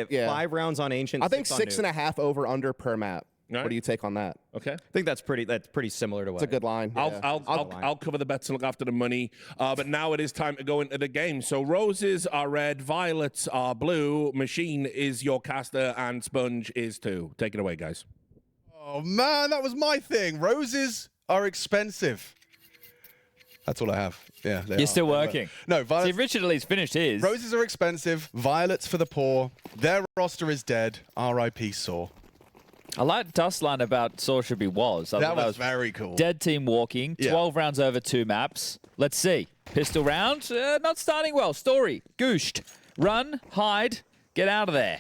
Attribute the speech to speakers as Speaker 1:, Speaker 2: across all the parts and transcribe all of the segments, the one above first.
Speaker 1: say 5 rounds on Ancient.
Speaker 2: I think
Speaker 1: 6 on Nuke.
Speaker 2: 6.5 over under per map.
Speaker 3: Right.
Speaker 2: What do you take on that?
Speaker 3: Okay.
Speaker 1: I think that's pretty similar to what.
Speaker 2: It's a good line. Yeah.
Speaker 3: I'll cover the bets and look after the money. But now it is time to go into the game. So roses are red, violets are blue, Machine is your caster, and Sponge is too. Take it away, guys.
Speaker 4: Oh man, that was my thing. Roses are expensive. That's all I have. Yeah,
Speaker 5: You're still working.
Speaker 4: No, violets.
Speaker 5: See, Richard at least finished his.
Speaker 4: Roses are expensive. Violets for the poor. Their roster is dead. R.I.P. sAw.
Speaker 5: I like Dustline about sAw should be was.
Speaker 4: That was very cool.
Speaker 5: Dead team walking. 12 rounds over 2 maps. Let's see. Pistol round. Not starting well. Story. Gooshed. Run. Hide. Get out of there.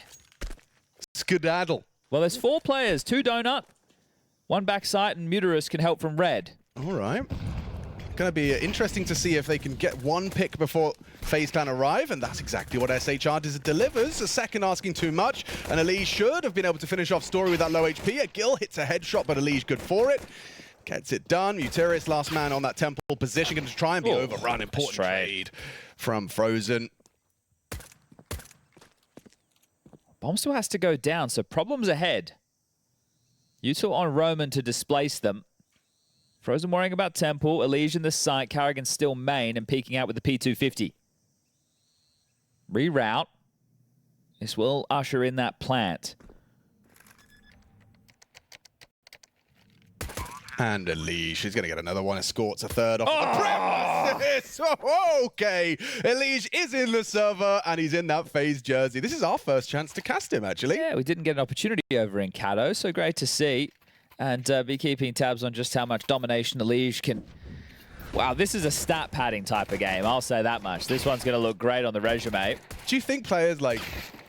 Speaker 4: Skedaddle.
Speaker 5: Well, there's 4 players. 2 donut. 1 backside, and Muterus can help from red.
Speaker 4: All right. Going to be interesting to see if they can get 1 pick before FaZe Clan arrive, and that's exactly what sHR delivers. A second asking too much, and Elige should have been able to finish off Story with that low HP. A Gil hits a headshot, but Elige good for it. Gets it done. Muterius, last man on that temple position, going to try and be overrun. Important trade from Frozen.
Speaker 5: Bomb still has to go down, so problems ahead. Util on Roman to displace them. Frozen worrying about Temple, Elige in the site, Carrigan still main and peeking out with the P250. Reroute. This will usher in that plant.
Speaker 4: And Elige, she's going to get another one. Escorts a third off the premises. Oh, okay. Elige is in the server, and he's in that FaZe jersey. This is our first chance to cast him, actually.
Speaker 5: Yeah, we didn't get an opportunity over in Cato, so great to see. And be keeping tabs on just how much domination Elige can... Wow, this is a stat padding type of game. I'll say that much. This one's going to look great on the resume.
Speaker 4: Do you think players like...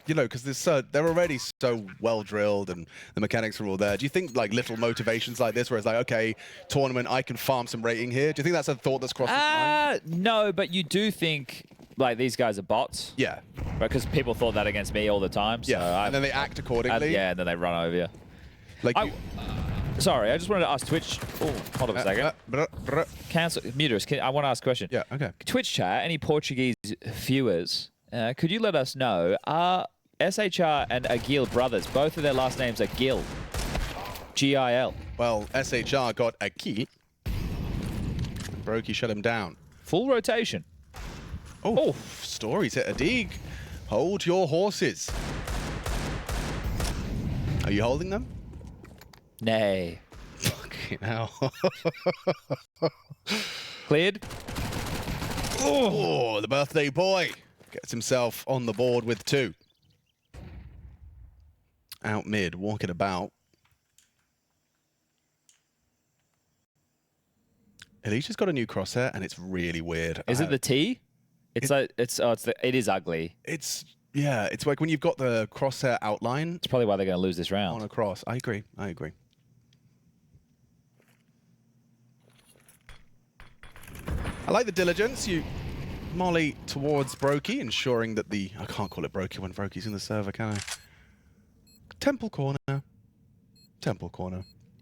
Speaker 4: You know, because they're already so well drilled and the mechanics are all there. Do you think like little motivations like this, where it's like, okay, tournament, I can farm some rating here? Do you think that's a thought that's crossed his mind?
Speaker 5: No, but you do think like these guys are bots?
Speaker 4: Yeah.
Speaker 5: Because people thought that against me all the time. So
Speaker 4: yeah, and then they act accordingly.
Speaker 5: Yeah, and then they run over you.
Speaker 4: Like,
Speaker 5: sorry, I just wanted to ask Twitch. Oh, hold on a second. Cancel. Muterus, I want to ask a question.
Speaker 4: Yeah, okay.
Speaker 5: Twitch chat, any Portuguese viewers, could you let us know, are sHR and Agil brothers? Both of their last names are Gil. G-I-L.
Speaker 4: Well, sHR got a key. Brokey shut him down.
Speaker 5: Full rotation.
Speaker 4: Oh, Story's hit a dig. Hold your horses. Are you holding them?
Speaker 5: Nay.
Speaker 4: Fucking hell.
Speaker 5: Cleared.
Speaker 4: Oh, the birthday boy gets himself on the board with 2. Out mid, walking about. Alicia's got a new crosshair, and it's really weird.
Speaker 5: Is it the T? It is ugly.
Speaker 4: Yeah, it's like when you've got the crosshair outline.
Speaker 5: It's probably why they're going to lose this round.
Speaker 4: On a cross. I agree. I like the diligence. You molly towards Brokey, ensuring that I can't call it Brokey when Brokey's in the server, can I? Temple corner.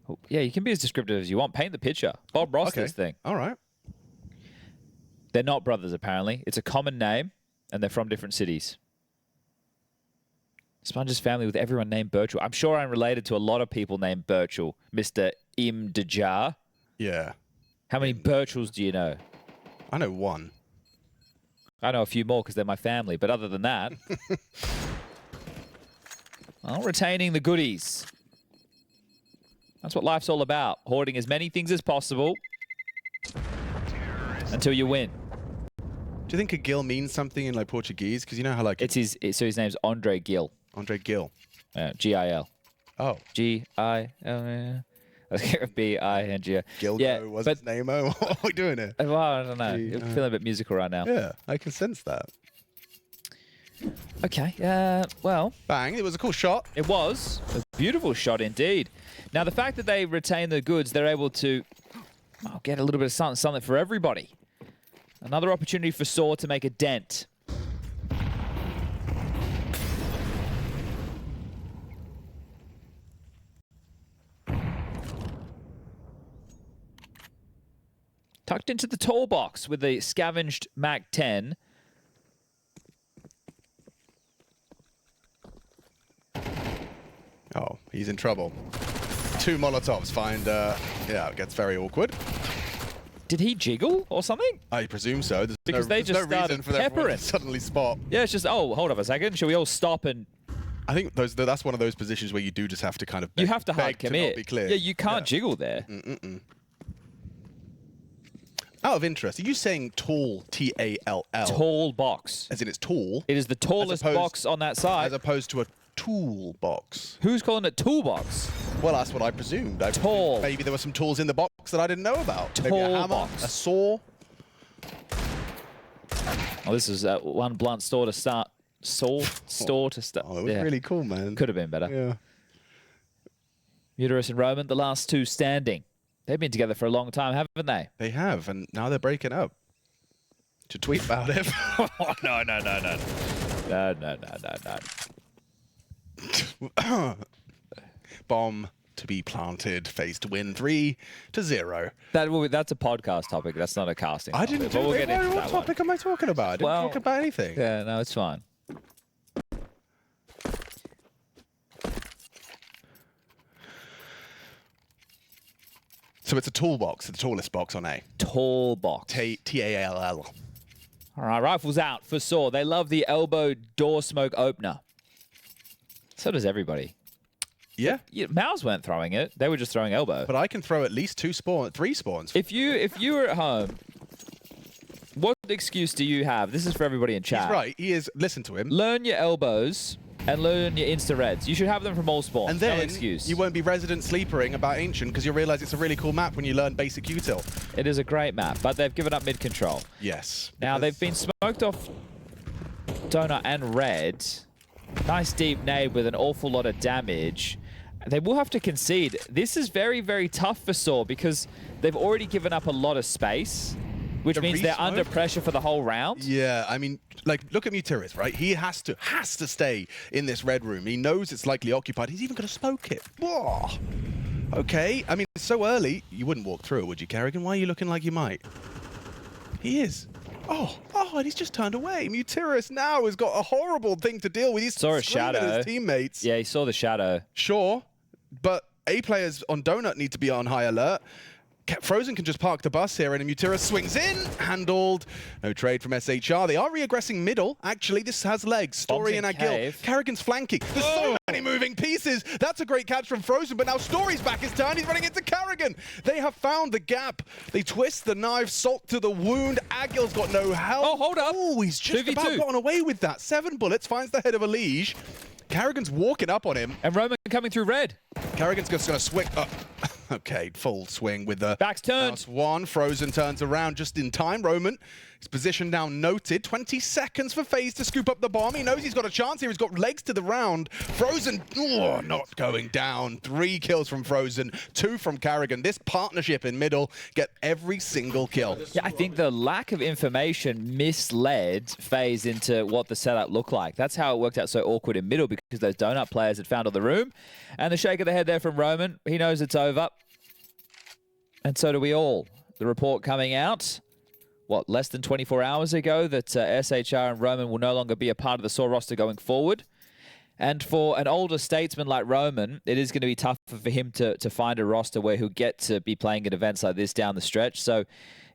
Speaker 5: Oh, yeah, you can be as descriptive as you want. Paint the picture. Bob Ross this thing.
Speaker 4: All right.
Speaker 5: They're not brothers, apparently. It's a common name, and they're from different cities. Sponge's family with everyone named Birchall. I'm sure I'm related to a lot of people named Birchall. Mr. Imdejar.
Speaker 4: Yeah.
Speaker 5: How many Birchalls do you know?
Speaker 4: I know 1.
Speaker 5: I know a few more because they're my family, but other than that... well, retaining the goodies. That's what life's all about. Hoarding as many things as possible until you win.
Speaker 4: Do you think a Gil means something in like Portuguese? Because you know how like...
Speaker 5: So his name's Andre Gil.
Speaker 4: Andre Gil.
Speaker 5: G-I-L.
Speaker 4: Oh.
Speaker 5: G-I-L. B-I-N-G.
Speaker 4: Gilgo was his name. Oh, what are we doing here?
Speaker 5: Well, I don't know. You're feeling a bit musical right now.
Speaker 4: Yeah, I can sense that.
Speaker 5: Okay, well...
Speaker 4: Bang, it was a cool shot.
Speaker 5: It was. A beautiful shot indeed. Now, the fact that they retain the goods, they're able to get a little bit of something for everybody. Another opportunity for sAw to make a dent. Tucked into the tall box with the scavenged Mac 10.
Speaker 4: He's in trouble. 2 Molotovs find, yeah, it gets very awkward.
Speaker 5: Did he jiggle or something?
Speaker 4: I presume so. There's
Speaker 5: Because they just
Speaker 4: no reason
Speaker 5: started
Speaker 4: for everyone
Speaker 5: peppering.
Speaker 4: to suddenly spot.
Speaker 5: Yeah, it's just, oh, hold up a second. Should we all stop and...
Speaker 4: I think that's one of those positions where you do just have to kind of beg,
Speaker 5: You have to hard
Speaker 4: beg to
Speaker 5: commit.
Speaker 4: not be clear.
Speaker 5: Yeah, you can't jiggle there.
Speaker 4: Out of interest, are you saying tall, T-A-L-L?
Speaker 5: Tall box.
Speaker 4: As in it's tall?
Speaker 5: It is the tallest
Speaker 4: opposed-
Speaker 5: box on that side.
Speaker 4: As opposed to a toolbox?
Speaker 5: Who's calling it toolbox?
Speaker 4: Well, that's what I presumed.
Speaker 5: Tall.
Speaker 4: Maybe there were some tools in the box that I didn't know about. Maybe a
Speaker 5: Tall
Speaker 4: hammer,
Speaker 5: box.
Speaker 4: a saw.
Speaker 5: Oh, this is one blunt store to start. Store to start.
Speaker 4: Oh, it was really cool, man.
Speaker 5: Could have been better.
Speaker 4: Yeah.
Speaker 5: Uterus and Roman, the last two standing. They've been together for a long time, haven't they?
Speaker 4: They have, and now they're breaking up. To tweet about it.
Speaker 5: Oh, no. No.
Speaker 4: Bomb to be planted, FaZe to win 3-0.
Speaker 5: That's a podcast topic. That's not a casting.
Speaker 4: I
Speaker 5: topic,
Speaker 4: didn't
Speaker 5: but
Speaker 4: do
Speaker 5: we'll
Speaker 4: it.
Speaker 5: get into
Speaker 4: What
Speaker 5: that one.
Speaker 4: topic am I talking about? I didn't
Speaker 5: Well,
Speaker 4: talk about anything.
Speaker 5: Yeah, no, it's fine.
Speaker 4: So it's a toolbox, the tallest box on A.
Speaker 5: Tall box.
Speaker 4: T-A-L-L.
Speaker 5: All right, rifles out for sAw. They love the elbow door smoke opener. So does everybody.
Speaker 4: Yeah,
Speaker 5: MOUZ weren't throwing it. They were just throwing elbow.
Speaker 4: but I can throw at least 3 spawns.
Speaker 5: If you were at home, what excuse do you have? This is for everybody in chat.
Speaker 4: He's right. He is. Listen to him.
Speaker 5: Learn your elbows and learn your insta-reds. You should have them from all spawns.
Speaker 4: And then
Speaker 5: no excuse.
Speaker 4: you won't be resident sleepering about Ancient because you'll realize it's a really cool map when you learn basic util.
Speaker 5: It is a great map, but they've given up mid-control.
Speaker 4: Yes.
Speaker 5: Now, they've been smoked off Donut and Red. Nice deep nade with an awful lot of damage. They will have to concede. This is very, very tough for sAw because they've already given up a lot of space, which means they're under pressure for the whole round.
Speaker 2: Yeah, I mean, like, look at Mutiris, right? He has to stay in this red room. He knows it's likely occupied. He's even going to smoke it. Whoa. Okay, I mean, it's so early. You wouldn't walk through it, would you, Kerrigan? Why are you looking like you might? He is. Oh, and he's just turned away. Mutiris now has got a horrible thing to deal with. He's
Speaker 5: Saw a
Speaker 2: screaming at
Speaker 5: shadow.
Speaker 2: his teammates.
Speaker 5: Yeah, he saw the shadow.
Speaker 2: Sure, but A players on Donut need to be on high alert. Frozen can just park the bus here, and Mutiris swings in, handled. No trade from SHR. They are reaggressing middle. Actually, this has legs. Story
Speaker 5: Bombs
Speaker 2: and
Speaker 5: in
Speaker 2: Agil.
Speaker 5: cave.
Speaker 2: Kerrigan's flanking. There's so many moving pieces. That's a great catch from Frozen, but now Story's back his turn. He's running into Kerrigan. They have found the gap. They twist the knife, salt to the wound. Agil's got no help.
Speaker 5: Oh, hold up.
Speaker 2: Oh, he's just
Speaker 5: 2v2.
Speaker 2: about gotten away with that. 7 bullets, finds the head of a liege. Kerrigan's walking up on him.
Speaker 5: And Roman coming through red.
Speaker 2: Kerrigan's just going to swing. Okay, full swing with the
Speaker 5: Back's turned.
Speaker 2: mouse one. Frozen turns around just in time. Roman, his position now noted. 20 seconds for FaZe to scoop up the bomb. He knows he's got a chance here. He's got legs to the round. Frozen, not going down. 3 kills from Frozen, 2 from Kerrigan. This partnership in middle get every single kill.
Speaker 5: Yeah, I think the lack of information misled FaZe into what the setup looked like. That's how it worked out so awkward in middle because those Donut players had found all the room. And the shake of the head there from Roman. He knows it's over. And so do we all. The report coming out, what, less than 24 hours ago, that SHR and Roman will no longer be a part of the sAw roster going forward. And for an older statesman like Roman, it is going to be tougher for him to find a roster where he'll get to be playing at events like this down the stretch. So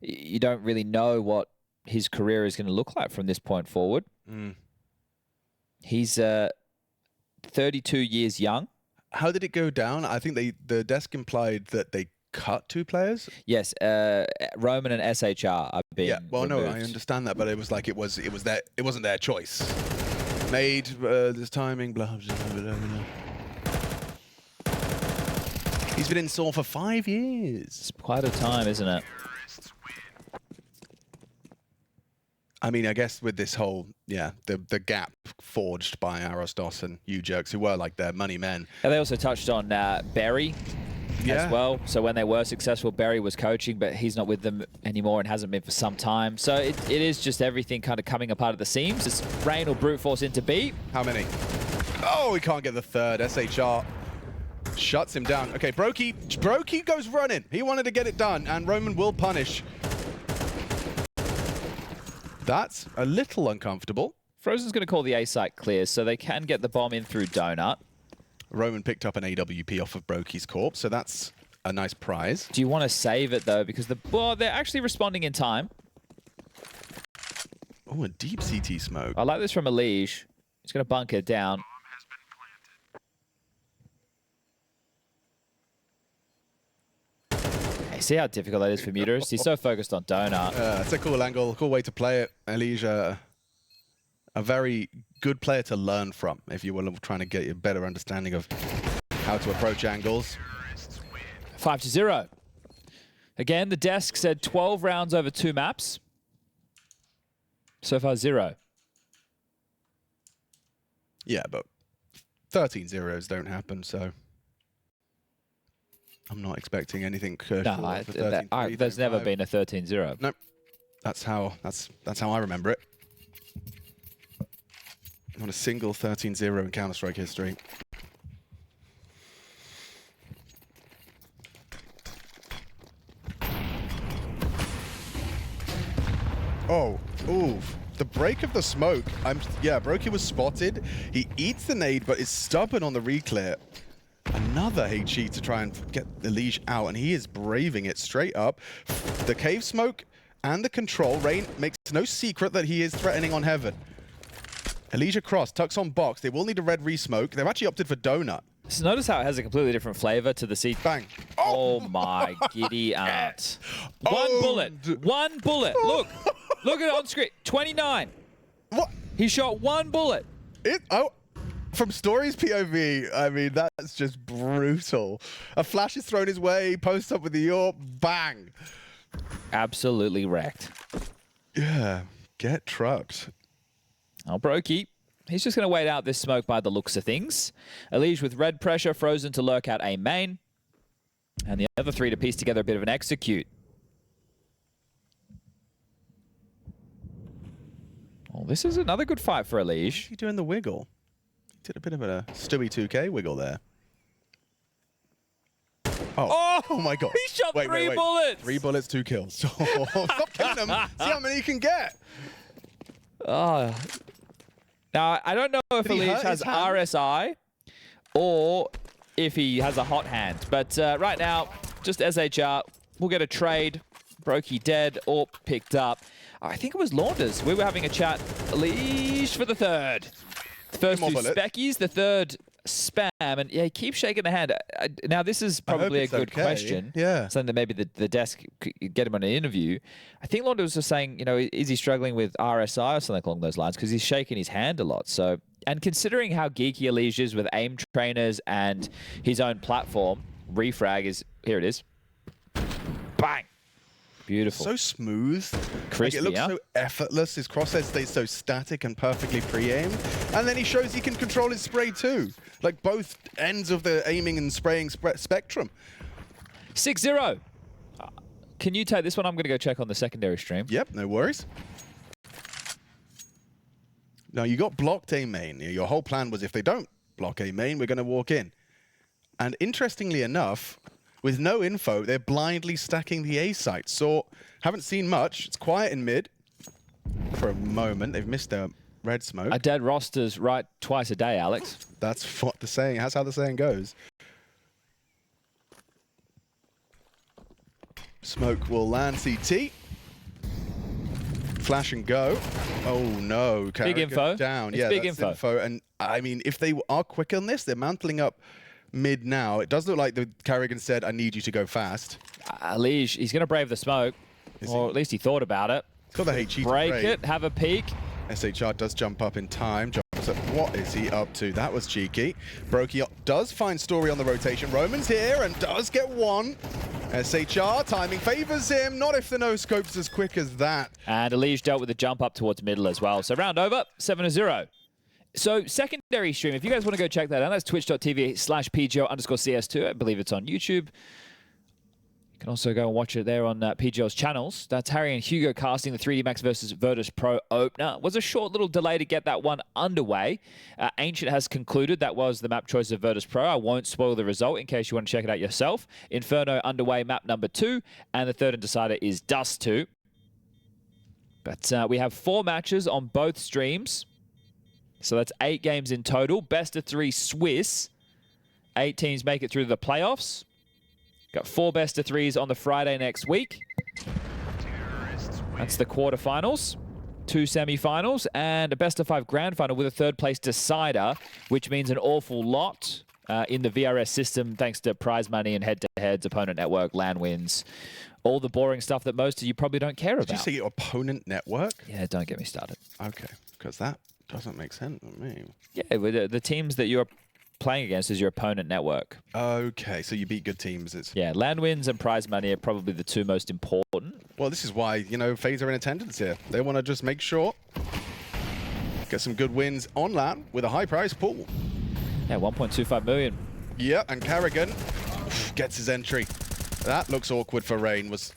Speaker 5: you don't really know what his career is going to look like from this point forward. He's 32 years young.
Speaker 2: How did it go down? I think the desk implied that they cut 2 players.
Speaker 5: Yes, Roman and SHR are being
Speaker 2: No, I
Speaker 5: removed.
Speaker 2: understand that, but it was like it wasn't their choice. Made this timing, blah blah blah blah. He's been in sAw for 5 years.
Speaker 5: It's quite a time, isn't it?
Speaker 2: I mean, I guess with this whole, the gap forged by Arostos and U-Jerks, who were like their money men.
Speaker 5: And they also touched on Berry as well. So when they were successful, Berry was coaching, but he's not with them anymore and hasn't been for some time. So it is just everything kind of coming apart at the seams. It's Rain or brute force into B.
Speaker 2: How many? Oh, he can't get the third. SHR shuts him down. Okay, Brokey goes running. He wanted to get it done, and Roman will punish. That's a little uncomfortable.
Speaker 5: Frozen's going to call the A site clear, so they can get the bomb in through Donut.
Speaker 4: Roman picked up an AWP off of Brokey's corpse, so that's a nice prize.
Speaker 5: Do you want to save it, though? Because they're actually responding in time.
Speaker 4: Oh, a deep CT smoke.
Speaker 5: I like this from Elige. He's going to bunker down. Hey, see how difficult that is for Muterus? He's so focused on Donut.
Speaker 4: It's a cool angle, cool way to play it. Elige, a very good player to learn from if you were trying to get a better understanding of how to approach angles.
Speaker 5: 5-0. Again, the desk said 12 rounds over 2 maps. So far, 0.
Speaker 4: Yeah, but 13 zeros don't happen, so I'm not expecting anything.
Speaker 5: No, there's never been a 13-0.
Speaker 4: Nope. That's how I remember it. Not a single 13-0 in Counter-Strike history. Oh, ooh. The break of the smoke. Yeah, Brokey was spotted. He eats the nade, but is stubborn on the reclear. Another HE to try and get the Elige out, and he is braving it straight up. The cave smoke and the control. Rain makes no secret that he is threatening on heaven. Elige across, tucks on box. They will need a red re-smoke. They've actually opted for donut.
Speaker 5: So notice how it has a completely different flavor to the seed.
Speaker 4: Bang.
Speaker 5: Oh my giddy aunt. One bullet. One bullet. Look. Look at it on screen. 29.
Speaker 4: What?
Speaker 5: He shot 1 bullet.
Speaker 4: From Story's POV, I mean, that's just brutal. A flash is thrown his way, posts up with the AWP, bang.
Speaker 5: Absolutely wrecked.
Speaker 4: Yeah, get trucked.
Speaker 5: Oh, Brokey. He's just going to wait out this smoke by the looks of things. Elige with red pressure, frozen to lurk out A main. And the other 3 to piece together a bit of an execute. Well, this is another good fight for Elige.
Speaker 4: He's doing the wiggle. He did a bit of a Stewie 2K wiggle there. Oh my god.
Speaker 5: He shot 3 bullets.
Speaker 4: 3 bullets, 2 kills. Stop killing them. See how many you can get.
Speaker 5: Oh. Now, I don't know if Elige has RSI or if he has a hot hand. But right now, just SHR. We'll get a trade. Brokey dead or picked up. I think it was Launders. We were having a chat. Elige for the 3rd. The first 2 speckies, the 3rd spam. And yeah, he keeps shaking the hand. Now, this is probably a good question.
Speaker 4: Yeah.
Speaker 5: Something that maybe the desk could get him on an interview. I think Launders was just saying, you know, is he struggling with RSI or something along those lines? Because he's shaking his hand a lot. So, and considering how geeky Elige is with aim trainers and his own platform, refrag is, here it is. Bang. Beautiful.
Speaker 4: So smooth.
Speaker 5: Crispy,
Speaker 4: it looks so effortless. His crosshair stays so static and perfectly pre-aimed. And then he shows he can control his spray too. Like both ends of the aiming and spraying spectrum.
Speaker 5: 6-0. Can you take this one? I'm going to go check on the secondary stream.
Speaker 4: Yep, no worries. Now, you got blocked A main. Your whole plan was if they don't block A main, we're going to walk in. And interestingly enough, with no info, they're blindly stacking the A site. So, haven't seen much. It's quiet in mid for a moment. They've missed their red smoke.
Speaker 5: A dead roster's right twice a day, Alex.
Speaker 4: That's what the saying. That's how the saying goes. Smoke will land CT. Flash and go. Oh no.
Speaker 5: Big info.
Speaker 4: Down.
Speaker 5: It's
Speaker 4: yeah,
Speaker 5: big
Speaker 4: that's
Speaker 5: info.
Speaker 4: And I mean, if they are quick on this, they're mantling up mid now. It does look like the Carrigan said, I need you to go fast.
Speaker 5: Elige, he's going to brave the smoke. Or at least he thought about it.
Speaker 4: He's got the HE to
Speaker 5: break it, have a peek.
Speaker 4: SHR does jump up in time. Jumps up. What is he up to? That was cheeky. Brokey does find Story on the rotation. Roman's here and does get one. SHR, timing favors him. Not if the no-scope's as quick as that.
Speaker 5: And Elige dealt with the jump up towards middle as well. So round over, 7-0. So secondary stream, if you guys want to go check that out, that's twitch.tv/PGL_CS2. I believe it's on YouTube. You can also go and watch it there on PGL's channels. That's Harry and Hugo casting the 3D Max versus Virtus.pro opener. It was a short little delay to get that one underway. Ancient has concluded that was the map choice of Virtus.pro. I won't spoil the result in case you want to check it out yourself. Inferno underway, map number 2. And the third and decider is Dust 2. But we have 4 matches on both streams. So that's 8 games in total. Best of 3 Swiss. 8 teams make it through the playoffs. Got 4 best of 3s on the Friday next week. That's the quarterfinals, 2 semifinals, and a best of 5 grand final with a 3rd place decider, which means an awful lot in the VRS system, thanks to prize money and head-to-heads, opponent network, LAN wins, all the boring stuff that most of you probably don't care about.
Speaker 4: Did you say your opponent network?
Speaker 5: Yeah, don't get me started.
Speaker 4: Okay, because that doesn't make sense to me.
Speaker 5: Yeah, with the teams that you're playing against is your opponent network.
Speaker 4: Okay, so you beat good teams. It's
Speaker 5: Yeah, LAN wins and prize money are probably the 2 most important.
Speaker 4: Well, this is why, you know, FaZe are in attendance here. They want to just make sure, get some good wins on LAN with a high prize pool.
Speaker 5: Yeah, 1.25 million.
Speaker 4: Yeah, and Carrigan gets his entry. That looks awkward for Rain. Was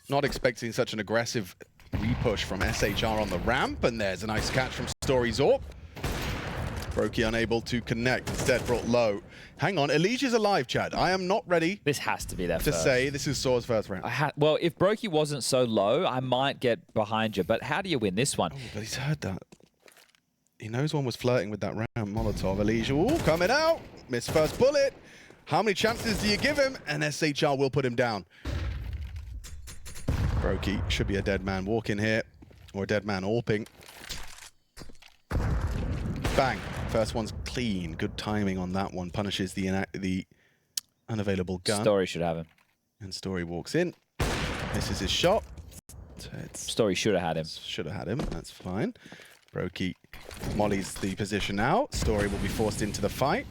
Speaker 4: not expecting such an aggressive repush from SHR on the ramp, and there's a nice catch from Story Zorp. Brokey unable to connect, instead brought low. Hang on, Elijah's alive, Chad. I am not ready
Speaker 5: This has to be their
Speaker 4: to
Speaker 5: first.
Speaker 4: say this is Saw's first round.
Speaker 5: Well, if Brokey wasn't so low, I might get behind you. But how do you win this one?
Speaker 4: Oh, but he's heard that. He knows one was flirting with that round Molotov. Elijah, ooh, coming out. Missed first bullet. How many chances do you give him? And SHR will put him down. Brokey should be a dead man walking here, or a dead man AWPing. Bang. First one's clean. Good timing on that one. Punishes the unavailable gun.
Speaker 5: Story should have him.
Speaker 4: And Story walks in. Misses his shot.
Speaker 5: Story should have had him.
Speaker 4: Should have had him. That's fine. Brokey mollies the position now. Story will be forced into the fight.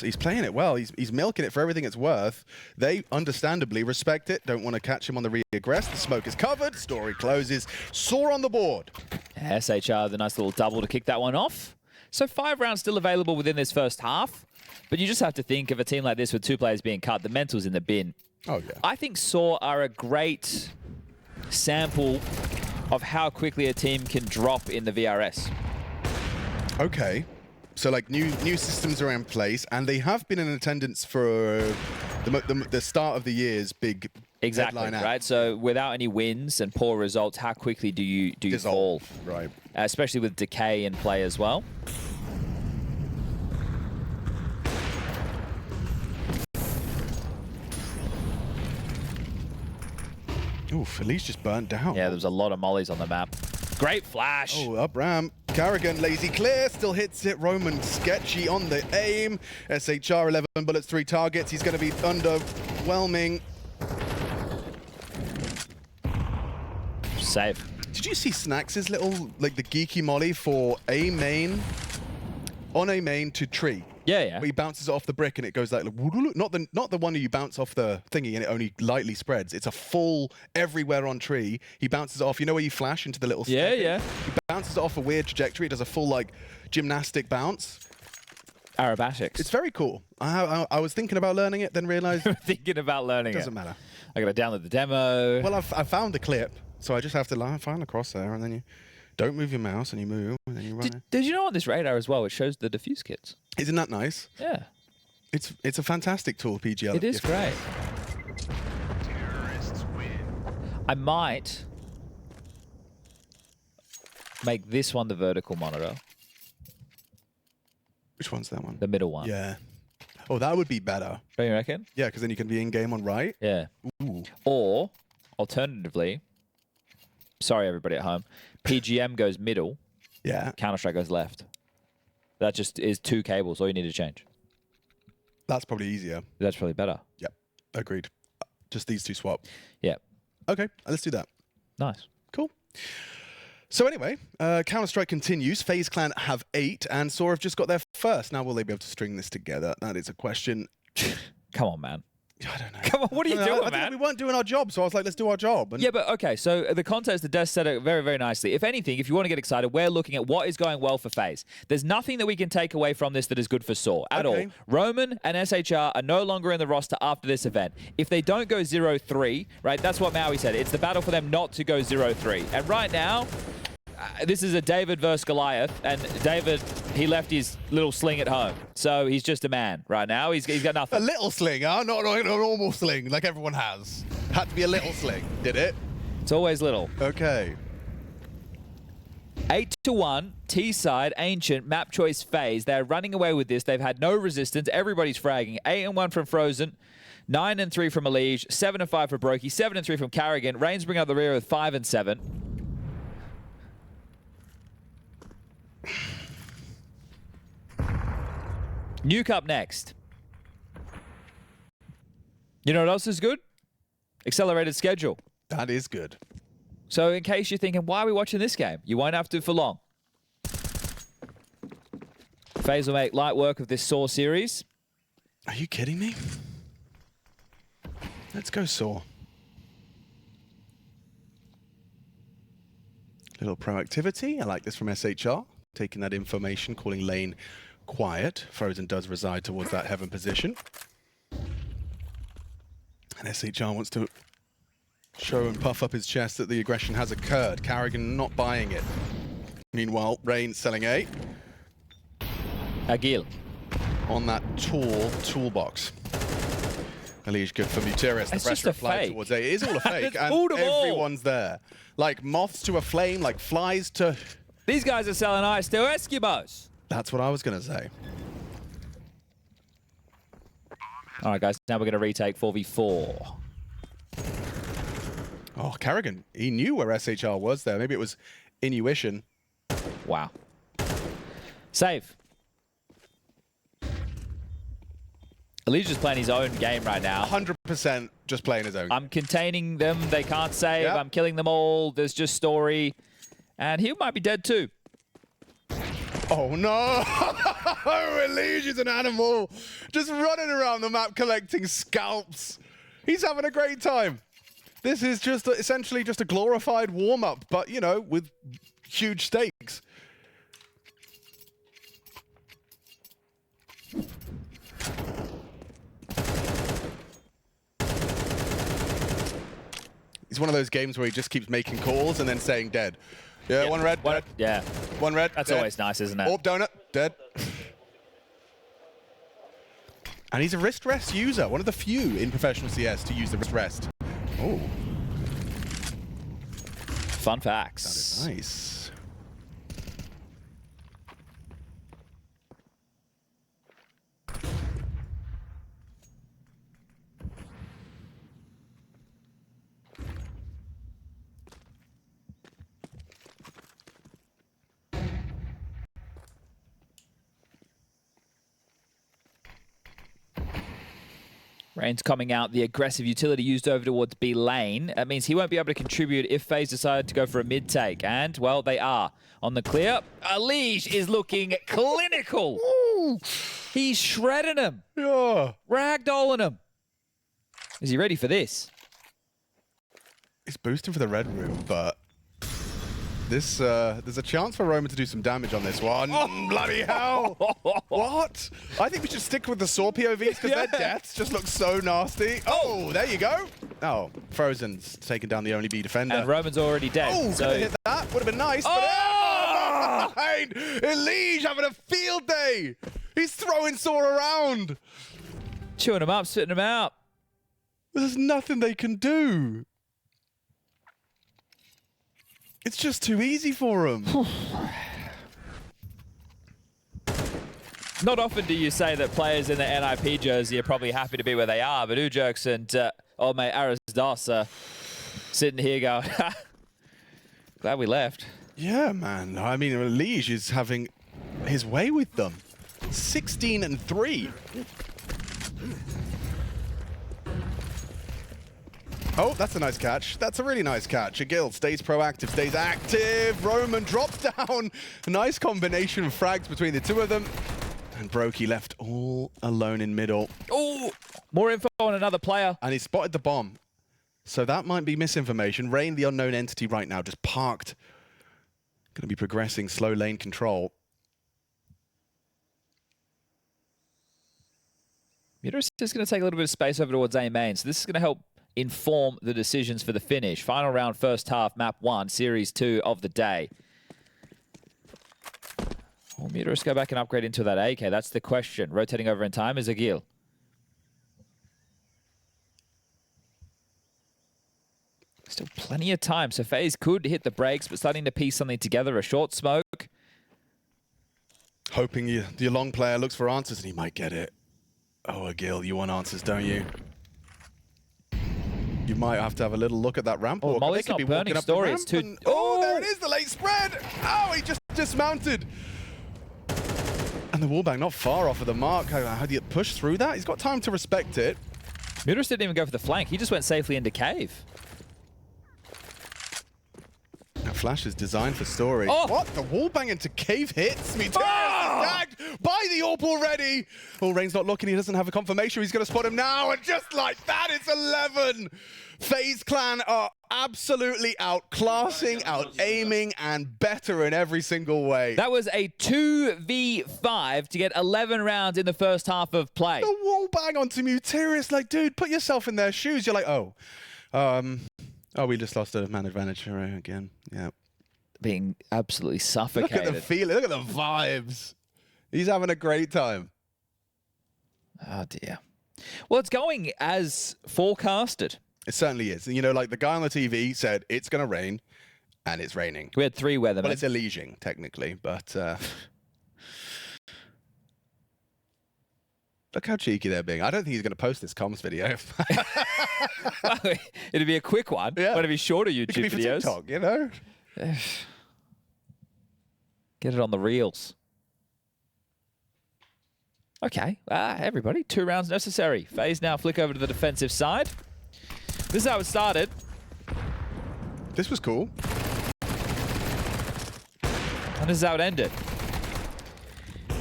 Speaker 4: He's playing it well. He's milking it for everything it's worth. They understandably respect it. Don't want to catch him on the re-aggress. The smoke is covered. Story closes. Saw on the board.
Speaker 5: SHR, the nice little double to kick that one off. So 5 rounds still available within this first half. But you just have to think of a team like this with 2 players being cut. The mental's in the bin.
Speaker 4: Oh, yeah.
Speaker 5: I think sAw are a great sample of how quickly a team can drop in the VRS.
Speaker 4: Okay. So, like, new systems are in place, and they have been in attendance for the start of the year's big
Speaker 5: Exactly,
Speaker 4: headline act.
Speaker 5: right? So without any wins and poor results, how quickly do you fall?
Speaker 4: Right.
Speaker 5: Especially with decay in play as well.
Speaker 4: Oof, at least just burnt down.
Speaker 5: Yeah, there was a lot of mollies on the map. Great flash.
Speaker 4: Oh, up ramp. Carrigan, lazy clear, still hits it. Roman sketchy on the aim. SHR, 11 bullets, 3 targets. He's going to be underwhelming.
Speaker 5: Safe.
Speaker 4: Did you see Snax's little, like, the geeky molly for a main, on a main to tree?
Speaker 5: Yeah, yeah.
Speaker 4: Where he bounces it off the brick and it goes like, not the one where you bounce off the thingy and it only lightly spreads. It's a full everywhere on tree. He bounces it off. You know where you flash into the little
Speaker 5: Yeah,
Speaker 4: stick?
Speaker 5: yeah.
Speaker 4: He bounces it off a weird trajectory. It does a full like gymnastic bounce.
Speaker 5: Aerobatics.
Speaker 4: It's very cool. I was thinking about learning it, then realized it
Speaker 5: Thinking about learning
Speaker 4: doesn't matter.
Speaker 5: I gotta download the demo.
Speaker 4: Well, I found the clip, so I just have to find the crosshair and then you don't move your mouse and you move and then you run it.
Speaker 5: Did you know on this radar as well, it shows the defuse kits?
Speaker 4: Isn't that nice?
Speaker 5: Yeah.
Speaker 4: It's a fantastic tool, PGL.
Speaker 5: It is great. I might make this one the vertical monitor,
Speaker 4: Which one's that one?
Speaker 5: the middle one.
Speaker 4: Yeah. Oh, that would be better.
Speaker 5: Don't you reckon?
Speaker 4: Yeah, because then you can be in game on right.
Speaker 5: Yeah.
Speaker 4: Ooh.
Speaker 5: Or, alternatively, sorry everybody at home, PGM goes middle,
Speaker 4: Yeah.
Speaker 5: Counter-Strike goes left. That just is 2 cables, all you need to change.
Speaker 4: That's probably easier.
Speaker 5: That's probably better.
Speaker 4: Yep. Agreed. Just these 2 swap.
Speaker 5: Yeah.
Speaker 4: Okay, let's do that.
Speaker 5: Nice.
Speaker 4: Cool. So anyway, Counter-Strike continues. FaZe Clan have 8, and sAw have just got their first. Now, will they be able to string this together? That is a question.
Speaker 5: Come on, man.
Speaker 4: I don't know.
Speaker 5: Come on, what are you doing,
Speaker 4: I
Speaker 5: man?
Speaker 4: think we weren't doing our job, so I was like, let's do our job. And
Speaker 5: Yeah, but okay, so the context, the Des said it very, very nicely. If anything, if you want to get excited, we're looking at what is going well for FaZe. There's nothing that we can take away from this that is good for sAw at all. Roman and SHR are no longer in the roster after this event. If they don't go 0-3, right, that's what Maui said. It's the battle for them not to go 0-3. And right now, this is a David versus Goliath, and David, he left his little sling at home. So he's just a man right now. He's got
Speaker 4: a
Speaker 5: nothing.
Speaker 4: little sling, huh? Not a normal sling like everyone has. Had to be a little sling, did it?
Speaker 5: It's always little.
Speaker 4: Okay.
Speaker 5: 8-1, T-side, Ancient, map choice FaZe. They're running away with this. They've had no resistance. Everybody's fragging. 8-1 from Frozen, 9-3 from Elige, 7-5 for Brokey, 7-3 from Carrigan. Reigns bring up the rear with 5-7. Nuke up next. You know what else is good? Accelerated schedule.
Speaker 4: That is good.
Speaker 5: So in case you're thinking, why are we watching this game? You won't have to for long. FaZe will make light work of this sAw series.
Speaker 4: Are you kidding me? Let's go sAw. Little proactivity. I like this from SHR. Taking that information, calling lane quiet. Frozen does reside towards that heaven position. And SHR wants to show and puff up his chest that the aggression has occurred. Carrigan not buying it. Meanwhile, Reigns selling A.
Speaker 5: Agil.
Speaker 4: On that toolbox. Elige good for Muteris. The
Speaker 5: It's
Speaker 4: pressure
Speaker 5: just a
Speaker 4: applied
Speaker 5: fake.
Speaker 4: towards A. It is all a fake.
Speaker 5: It's
Speaker 4: And
Speaker 5: all of all.
Speaker 4: everyone's there. Like moths to a flame, like flies to...
Speaker 5: These guys are selling ice to Eskimos.
Speaker 4: That's what I was going to say.
Speaker 5: All right, guys. Now we're going to retake 4v4.
Speaker 4: Oh, Carrigan, he knew where SHR was there. Maybe it was intuition.
Speaker 5: Wow. Save. Elige is playing his own game right now.
Speaker 4: 100% just playing his own.
Speaker 5: I'm containing them. They can't save.
Speaker 4: Yep.
Speaker 5: I'm killing them all. There's just story. And he might be dead too.
Speaker 4: Oh, no. Elige is an animal. Just running around the map collecting scalps. He's having a great time. This is just essentially just a glorified warm-up, but, you know, with huge stakes. It's one of those games where he just keeps making calls and then saying dead. Yeah, one red, dead.
Speaker 5: Yeah.
Speaker 4: One red,
Speaker 5: That's
Speaker 4: dead.
Speaker 5: always nice, isn't it?
Speaker 4: Orb donut, dead. And he's a wrist rest user, one of the few in professional CS to use the wrist rest. Oh,
Speaker 5: Fun facts.
Speaker 4: nice.
Speaker 5: Reigns coming out, the aggressive utility used over towards B lane. That means he won't be able to contribute if FaZe decide to go for a mid take. And, well, they are on the clear. Elige is looking clinical.
Speaker 4: Ooh.
Speaker 5: He's shredding him,
Speaker 4: Yeah.
Speaker 5: ragdolling him. Is he ready for this?
Speaker 4: He's boosting for the red room, but this there's a chance for Roman to do some damage on this one. Oh, bloody hell! What? I think we should stick with the sAw POVs because their deaths just look so nasty. Oh, there you go. Oh, Frozen's taking down the only B defender.
Speaker 5: And Roman's already dead.
Speaker 4: Oh,
Speaker 5: so
Speaker 4: could have hit that. Would have been nice.
Speaker 5: Oh!
Speaker 4: But Elige having a field day. He's throwing sAw around.
Speaker 5: chewing him up, spitting him out.
Speaker 4: There's nothing they can do. It's just too easy for them.
Speaker 5: Not often do you say that players in the NIP jersey are probably happy to be where they are, but Ujerks and old mate Arisdos are sitting here going, glad we left.
Speaker 4: Yeah, man. I mean, Elige is having his way with them. 16-3. Oh, that's a nice catch. That's a really nice catch. Agil stays proactive, stays active. Roman drops down. A nice combination of frags between the two of them. And Brokey left all alone in middle.
Speaker 5: Oh, more info on another player.
Speaker 4: And he spotted the bomb. So that might be misinformation. Rain, the unknown entity right now, just parked. Going to be progressing slow lane control.
Speaker 5: Muteris is going to take a little bit of space over towards A main, so this is going to help inform the decisions for the finish. Final round, first half, map 1, series 2 of the day. Will Muteris go back and upgrade into that AK? That's the question. Rotating over in time is Agil. Still plenty of time. So FaZe could hit the brakes, but starting to piece something together. A short smoke.
Speaker 4: Hoping your long player looks for answers and he might get it. Oh, Gil, you want answers, don't you? You might have to have a little look at that ramp.
Speaker 5: Oh,
Speaker 4: walk.
Speaker 5: Molly's
Speaker 4: They could
Speaker 5: not
Speaker 4: be
Speaker 5: burning
Speaker 4: walking up the
Speaker 5: story.
Speaker 4: ramp
Speaker 5: It's too...
Speaker 4: and- oh, there it is, the late spread. Oh, he just dismounted. And the wallbang not far off of the mark. How do you push through that? He's got time to respect it.
Speaker 5: Mutas didn't even go for the flank. He just went safely into cave.
Speaker 4: That flash is designed for story.
Speaker 5: Oh!
Speaker 4: What? The wallbang into cave hits me. Is tagged by the AWP already. Oh, Rain's not looking. He doesn't have a confirmation. He's going to spot him now. And just like that, it's 11. FaZe Clan are absolutely outclassing, out-aiming, and better in every single way.
Speaker 5: That was a 2v5 to get 11 rounds in the first half of play.
Speaker 4: The wallbang onto Muterius. Like, dude, put yourself in their shoes. You're like, oh, we just lost a man advantage again. Yeah.
Speaker 5: Being absolutely
Speaker 4: Look
Speaker 5: suffocated.
Speaker 4: at the feeling. Look at the vibes. He's having a great time.
Speaker 5: Oh, dear. Well, it's going as forecasted.
Speaker 4: It certainly is. You know, like the guy on the TV said, it's going to rain, and it's raining.
Speaker 5: We had 3 weathermen.
Speaker 4: Well, it's Elysian, technically, but look how cheeky they're being. I don't think he's going to post this comms video.
Speaker 5: Well, it'd be a quick one.
Speaker 4: Yeah.
Speaker 5: One of his shorter
Speaker 4: It could
Speaker 5: YouTube
Speaker 4: be for
Speaker 5: videos.
Speaker 4: TikTok, you know?
Speaker 5: Get it on the reels. Okay, everybody, 2 rounds necessary. FaZe now flick over to the defensive side. This is how it started.
Speaker 4: This was cool.
Speaker 5: And this is how it ended.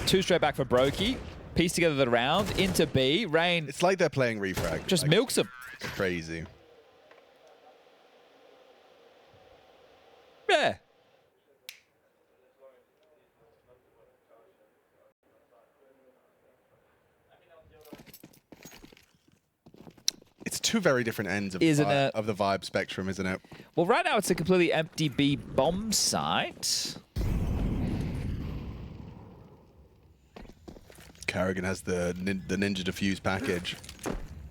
Speaker 5: 2 straight back for Brokey. Piece together the round into B. Rain
Speaker 4: It's like they're playing refrag.
Speaker 5: just
Speaker 4: like,
Speaker 5: milks him.
Speaker 4: crazy.
Speaker 5: Yeah.
Speaker 4: It's 2 very different ends of,
Speaker 5: Isn't it?
Speaker 4: of the vibe spectrum, isn't it?
Speaker 5: Well, right now it's a completely empty B bomb site.
Speaker 4: Karrigan has the Ninja Diffuse package,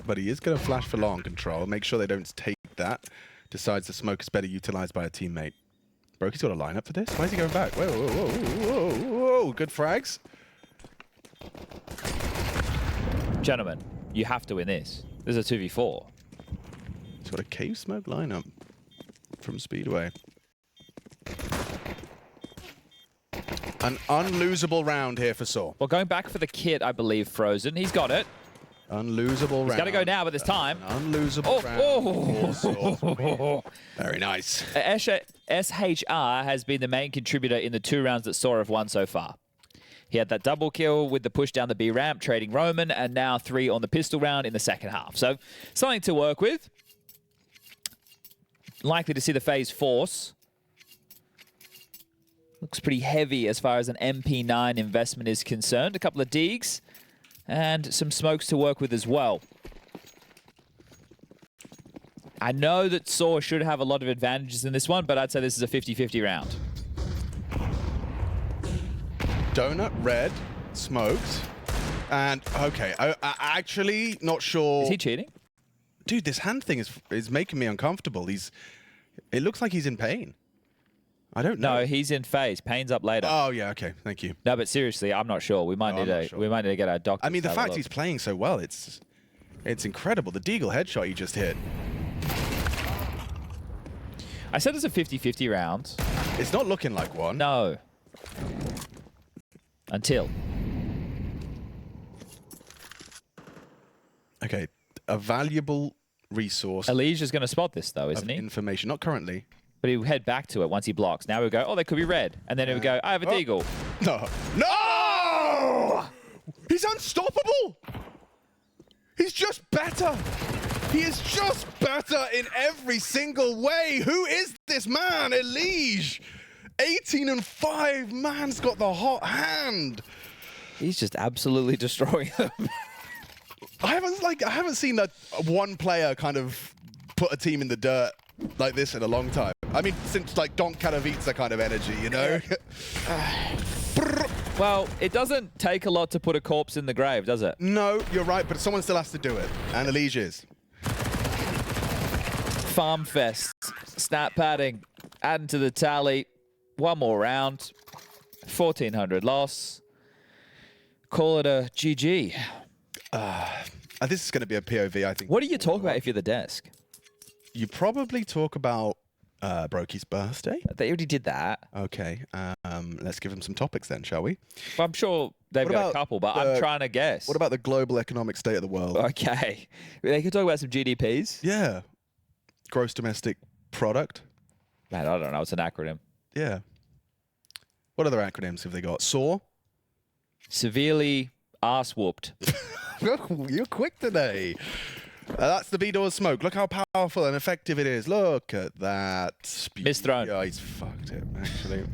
Speaker 4: but he is going to flash for long control. Make sure they don't take that. Decides the smoke is better utilized by a teammate. Brokey's got a lineup for this? Why is he going back? Whoa, whoa, whoa, whoa, whoa. Good frags.
Speaker 5: Gentlemen, you have to win this. This is a 2v4.
Speaker 4: He's got a cave smoke lineup from Speedway. An unlosable round here for sAw.
Speaker 5: Well, going back for the kit, I believe, Frozen. He's got it.
Speaker 4: Unlosable round.
Speaker 5: He's got to go now, but this time.
Speaker 4: Unlosable round.
Speaker 5: Oh.
Speaker 4: Very nice.
Speaker 5: SHR has been the main contributor in the 2 rounds that sAw have won so far. He had that double kill with the push down the B ramp, trading Roman, and now 3 on the pistol round in the second half. So something to work with. Likely to see the FaZe force. Looks pretty heavy as far as an MP9 investment is concerned. A couple of digs and some smokes to work with as well. I know that sAw should have a lot of advantages in this one, but I'd say this is a 50-50 round.
Speaker 4: Donut, red, smoked, and okay, I actually not sure.
Speaker 5: Is he cheating?
Speaker 4: Dude, this hand thing is making me uncomfortable. It looks like he's in pain. I don't know.
Speaker 5: No, he's in phase. Pain's up later.
Speaker 4: Oh yeah, okay, thank you.
Speaker 5: No, but seriously, I'm not sure. We might
Speaker 4: No,
Speaker 5: need
Speaker 4: I'm not
Speaker 5: to.
Speaker 4: sure.
Speaker 5: We might need to get our doctor.
Speaker 4: I mean, the fact he's playing so well, it's incredible. The Deagle headshot he just hit.
Speaker 5: I said it's a 50-50 round.
Speaker 4: It's not looking like one.
Speaker 5: No. Until.
Speaker 4: Okay, a valuable resource.
Speaker 5: Alicia's going to spot this, though,
Speaker 4: of
Speaker 5: isn't he?
Speaker 4: information. Not currently.
Speaker 5: But he'll head back to it once he blocks. Now we'll go, oh, they could be red. And then he'll go, I have a deagle.
Speaker 4: No. No! He's unstoppable! He's just better! He is just better in every single way! Who is this man? Elige! 18-5, man's got the hot hand!
Speaker 5: He's just absolutely destroying them.
Speaker 4: I haven't seen that one player kind of put a team in the dirt like this in a long time. I mean, since like Don Katowice kind of energy, you know?
Speaker 5: Well, it doesn't take a lot to put a corpse in the grave, does it?
Speaker 4: No, you're right, but someone still has to do it. And Elige is.
Speaker 5: Farm Fest. Snap padding. Adding to the tally. One more round. 1,400 loss. Call it a GG.
Speaker 4: This is going to be a POV, I think.
Speaker 5: What do you talk about if you're the desk?
Speaker 4: You probably talk about Brokey's birthday.
Speaker 5: They already did that.
Speaker 4: Okay, let's give him some topics then, shall we?
Speaker 5: I'm sure they've
Speaker 4: What
Speaker 5: got a
Speaker 4: about
Speaker 5: couple, but I'm trying to guess.
Speaker 4: What about the global economic state of the world?
Speaker 5: Okay. They could talk about some GDPs.
Speaker 4: Yeah. Gross domestic product.
Speaker 5: Man, I don't know. It's an acronym.
Speaker 4: Yeah. What other acronyms have they got? SAW?
Speaker 5: Severely arse-whooped.
Speaker 4: You're quick today. That's the B-Doors smoke. Look how powerful and effective it is. Look at that.
Speaker 5: Misthrown.
Speaker 4: Yeah, he's fucked it, actually.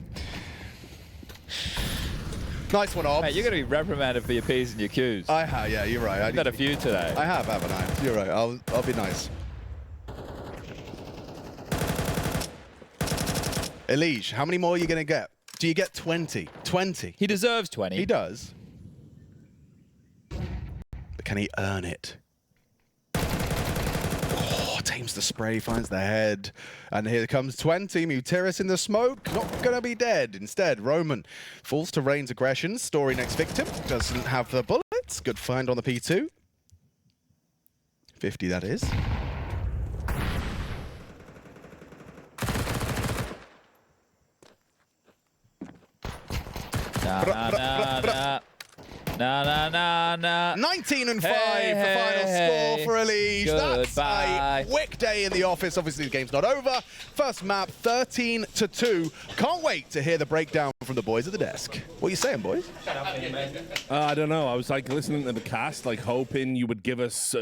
Speaker 4: Nice one, Obs.
Speaker 5: Mate, you're going to be reprimanded for your P's and your Q's.
Speaker 4: I have, yeah, you're right.
Speaker 5: I've had a few today.
Speaker 4: I have, haven't I? You're right. I'll be nice. Elige, how many more are you going to get? Do you get 20? 20.
Speaker 5: He deserves 20.
Speaker 4: He does. But can he earn it? Oh, tames the spray, finds the head. And here comes 20. Mutiris in the smoke. Not going to be dead. Instead, Roman falls to Rain's aggression. Story next victim. Doesn't have the bullets. Good find on the P2. 50, that is.
Speaker 5: Nah.
Speaker 4: 19 and 5
Speaker 5: Hey,
Speaker 4: for final
Speaker 5: hey,
Speaker 4: score for Elige. That's
Speaker 5: goodbye.
Speaker 4: a quick day in the office. Obviously, the game's not over. First map, 13-2. Can't wait to hear the breakdown from the boys at the desk. What are you saying, boys?
Speaker 3: I don't know. I was like listening to the cast, like hoping you would give us,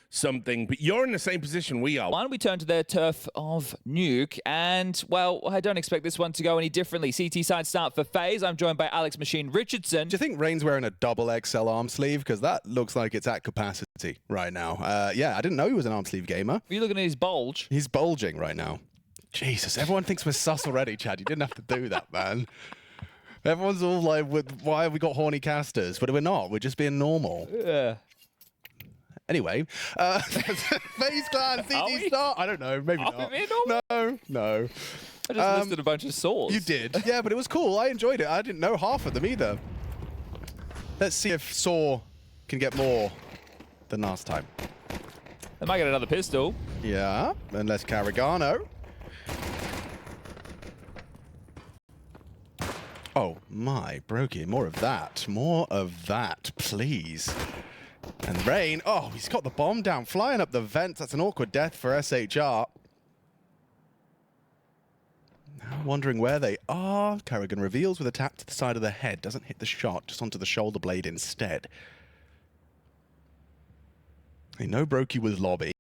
Speaker 3: something. But you're in the same position we are.
Speaker 5: Why don't we turn to their turf of Nuke? And, well, I don't expect this one to go any differently. CT side start for FaZe. I'm joined by Alex Machine Richardson.
Speaker 4: Do you think Rain's wearing a double XL arm sleeve? Because that looks like it's at capacity right now. Yeah, I didn't know he was an arm sleeve gamer.
Speaker 5: Are you looking at his bulge?
Speaker 4: He's bulging right now. Jesus, everyone thinks we're sus already, Chad. You didn't have to do that, man. Everyone's all like, why have we got horny casters? But we're not. We're just being normal.
Speaker 5: Yeah.
Speaker 4: Anyway, FaZe Clan, CT start. I don't know. Maybe
Speaker 5: Are
Speaker 4: not.
Speaker 5: we being normal?
Speaker 4: No.
Speaker 5: I just listed a bunch of saws.
Speaker 4: You did. Yeah, but it was cool. I enjoyed it. I didn't know half of them either. Let's see if sAw can get more than last time.
Speaker 5: They might get another pistol.
Speaker 4: Yeah, unless Carragano. Oh my, Brokey, more of that. More of that, please. And Rain, oh, he's got the bomb down, flying up the vents. That's an awkward death for SHR. Now wondering where they are. Carrigan reveals with a tap to the side of the head. Doesn't hit the shot, just onto the shoulder blade instead. They know Brokey was lobby.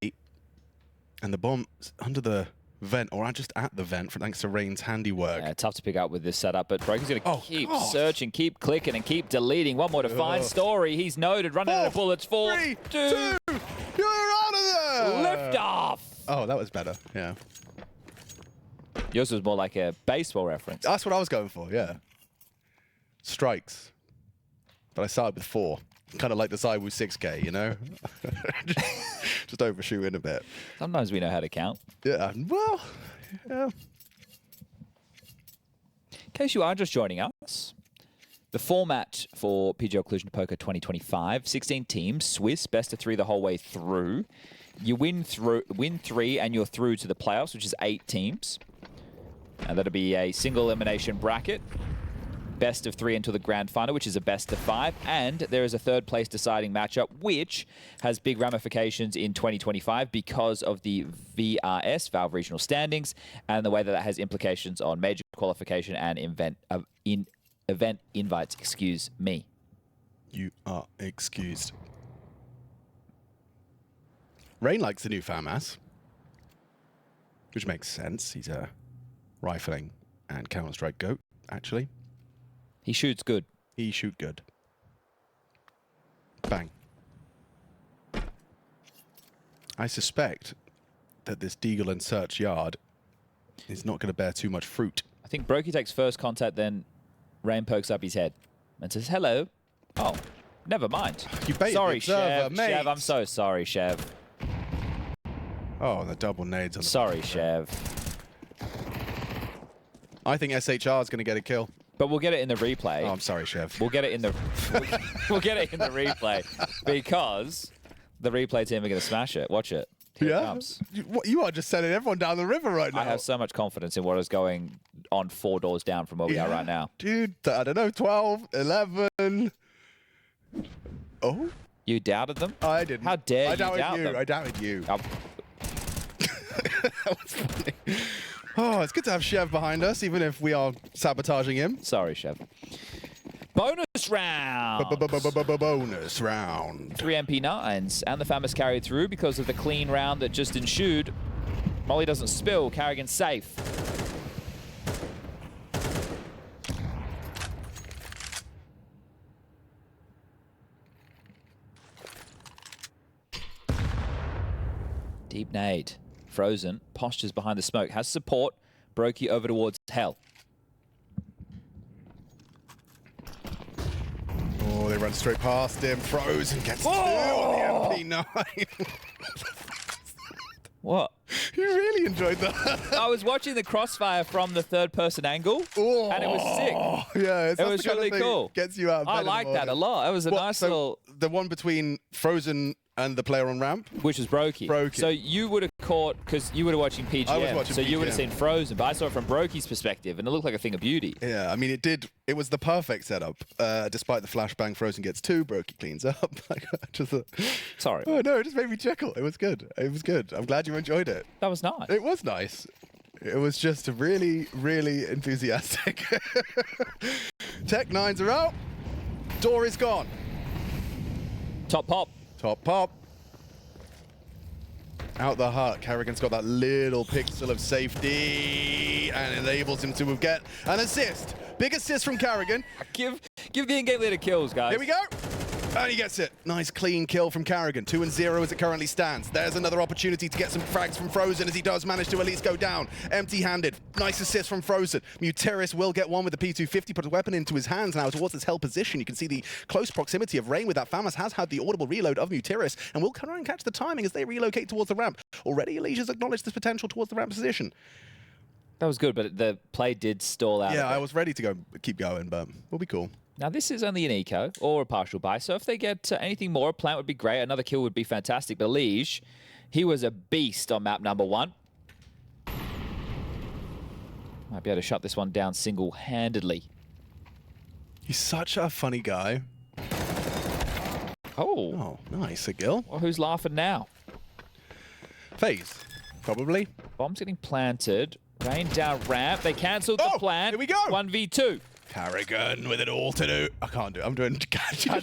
Speaker 4: And the bomb's under the vent, or just at the vent, thanks to Rain's handiwork.
Speaker 5: Yeah, tough to pick up with this setup, but Brokey's going to keep
Speaker 4: God.
Speaker 5: searching, keep clicking, and keep deleting. One more to find. Story, he's noted. Running out of bullets. 4,
Speaker 4: 3,
Speaker 5: 2.
Speaker 4: You're out of there!
Speaker 5: Lift off!
Speaker 4: Oh, that was better, yeah.
Speaker 5: Yours was more like a baseball reference.
Speaker 4: That's what I was going for, yeah. Strikes. But I started with 4. Kind of like the side with 6K, you know? Just overshooting a bit.
Speaker 5: Sometimes we know how to count.
Speaker 4: Yeah, well, yeah.
Speaker 5: In case you are just joining us, the format for PGL Cluj-Napoca 2025, 16 teams, Swiss, best of 3 the whole way through. You win 3 and you're through to the playoffs, which is 8 teams. And that'll be a single elimination bracket. Best of 3 until the grand final, which is a best of 5. And there is a third place deciding matchup, which has big ramifications in 2025 because of the VRS, Valve Regional Standings, and the way that that has implications on major qualification and event invites, excuse me.
Speaker 4: You are excused. Rain likes the new FAMAS, which makes sense. He's a rifling and Counter-Strike GOAT, actually.
Speaker 5: He shoots good.
Speaker 4: He shoot good. Bang. I suspect that this Deagle and Search yard is not going to bear too much fruit.
Speaker 5: I think Brokey takes first contact, then Rain pokes up his head and says, hello. Oh, never mind.
Speaker 4: You baited
Speaker 5: Sorry,
Speaker 4: the observer,
Speaker 5: Chev.
Speaker 4: mate.
Speaker 5: Chev, I'm so sorry, Chev.
Speaker 4: Oh, the double nades on the...
Speaker 5: Sorry, Chev.
Speaker 4: I think SHR is going to get a kill.
Speaker 5: But we'll get it in the replay.
Speaker 4: Oh, I'm sorry, Chev.
Speaker 5: We'll get it in the we'll get it in the replay because the replay team are going to smash it. Watch it. Here it comes.
Speaker 4: You are just sending everyone down the river right now.
Speaker 5: I have so much confidence in what is going on 4 doors down from where we are right now.
Speaker 4: Dude, I don't know, 12, 11. Oh?
Speaker 5: You doubted them?
Speaker 4: I didn't.
Speaker 5: How dare you
Speaker 4: doubt
Speaker 5: doubt
Speaker 4: you.
Speaker 5: them?
Speaker 4: I doubted you.
Speaker 5: Oh,
Speaker 4: That was funny. Oh, it's good to have Chev behind us, even if we are sabotaging him.
Speaker 5: sorry, Chev. Bonus round.
Speaker 4: Bonus round.
Speaker 5: 3 MP9s and the Famous carried through because of the clean round that just ensued. Molly doesn't spill. Carrigan safe. Deep nade. Frozen. Postures behind the smoke. Has support. Brokey over towards Hell.
Speaker 4: Oh, they run straight past him. Frozen gets 2 on the MP9.
Speaker 5: What?
Speaker 4: You really enjoyed that.
Speaker 5: I was watching the crossfire from the third-person angle, and it was sick.
Speaker 4: Yeah,
Speaker 5: It was really cool.
Speaker 4: Gets you out of bed
Speaker 5: I
Speaker 4: in the
Speaker 5: like that a
Speaker 4: morning.
Speaker 5: lot. It was a nice
Speaker 4: so
Speaker 5: little,
Speaker 4: The one between Frozen and the player on ramp?
Speaker 5: which was Brokey.
Speaker 4: Brokey.
Speaker 5: So you would have caught, because you were watching PGM,
Speaker 4: I was watching
Speaker 5: so you would have
Speaker 4: PGM.
Speaker 5: seen Frozen, but I saw it from Brokey's perspective, and it looked like a thing of beauty.
Speaker 4: Yeah, I mean, it was the perfect setup. Despite the flashbang, Frozen gets 2, Brokey cleans up.
Speaker 5: Sorry.
Speaker 4: Oh, no, it just made me chuckle. It was good. It was good. I'm glad you enjoyed it.
Speaker 5: That was nice.
Speaker 4: It was nice. It was just really, really enthusiastic. Tech 9s are out. Door is gone.
Speaker 5: Top pop.
Speaker 4: Top pop. Out the hut. Carrigan's got that little pixel of safety and enables him to get an assist. Big assist from Carrigan.
Speaker 5: Give the in-game leader kills, guys.
Speaker 4: Here we go. And he gets it. Nice clean kill from Carrigan. 2-0 as it currently stands. There's another opportunity to get some frags from Frozen as he does manage to at least go down. Empty-handed. Nice assist from Frozen. Muteris will get one with the P250, put a weapon into his hands now towards his held position. You can see the close proximity of Rain with that. Famas has had the audible reload of Muteris and will try and catch the timing as they relocate towards the ramp. Already, Alicia's acknowledged this potential towards the ramp position.
Speaker 5: That was good, but the play did stall out.
Speaker 4: Yeah,
Speaker 5: a bit.
Speaker 4: I was ready to keep going, but we'll be cool.
Speaker 5: Now, this is only an eco or a partial buy, so if they get anything more, a plant would be great. Another kill would be fantastic. But Lige, he was a beast on map number 1. Might be able to shut this one down single-handedly.
Speaker 4: He's such a funny guy.
Speaker 5: Oh.
Speaker 4: Oh, nice, Agil.
Speaker 5: Well, who's laughing now?
Speaker 4: FaZe, probably.
Speaker 5: Bomb's getting planted. Rain down ramp. They cancelled the
Speaker 4: Oh,
Speaker 5: plant.
Speaker 4: here we go.
Speaker 5: 1v2.
Speaker 4: Carrigan with it all to do. I can't do it. I'm doing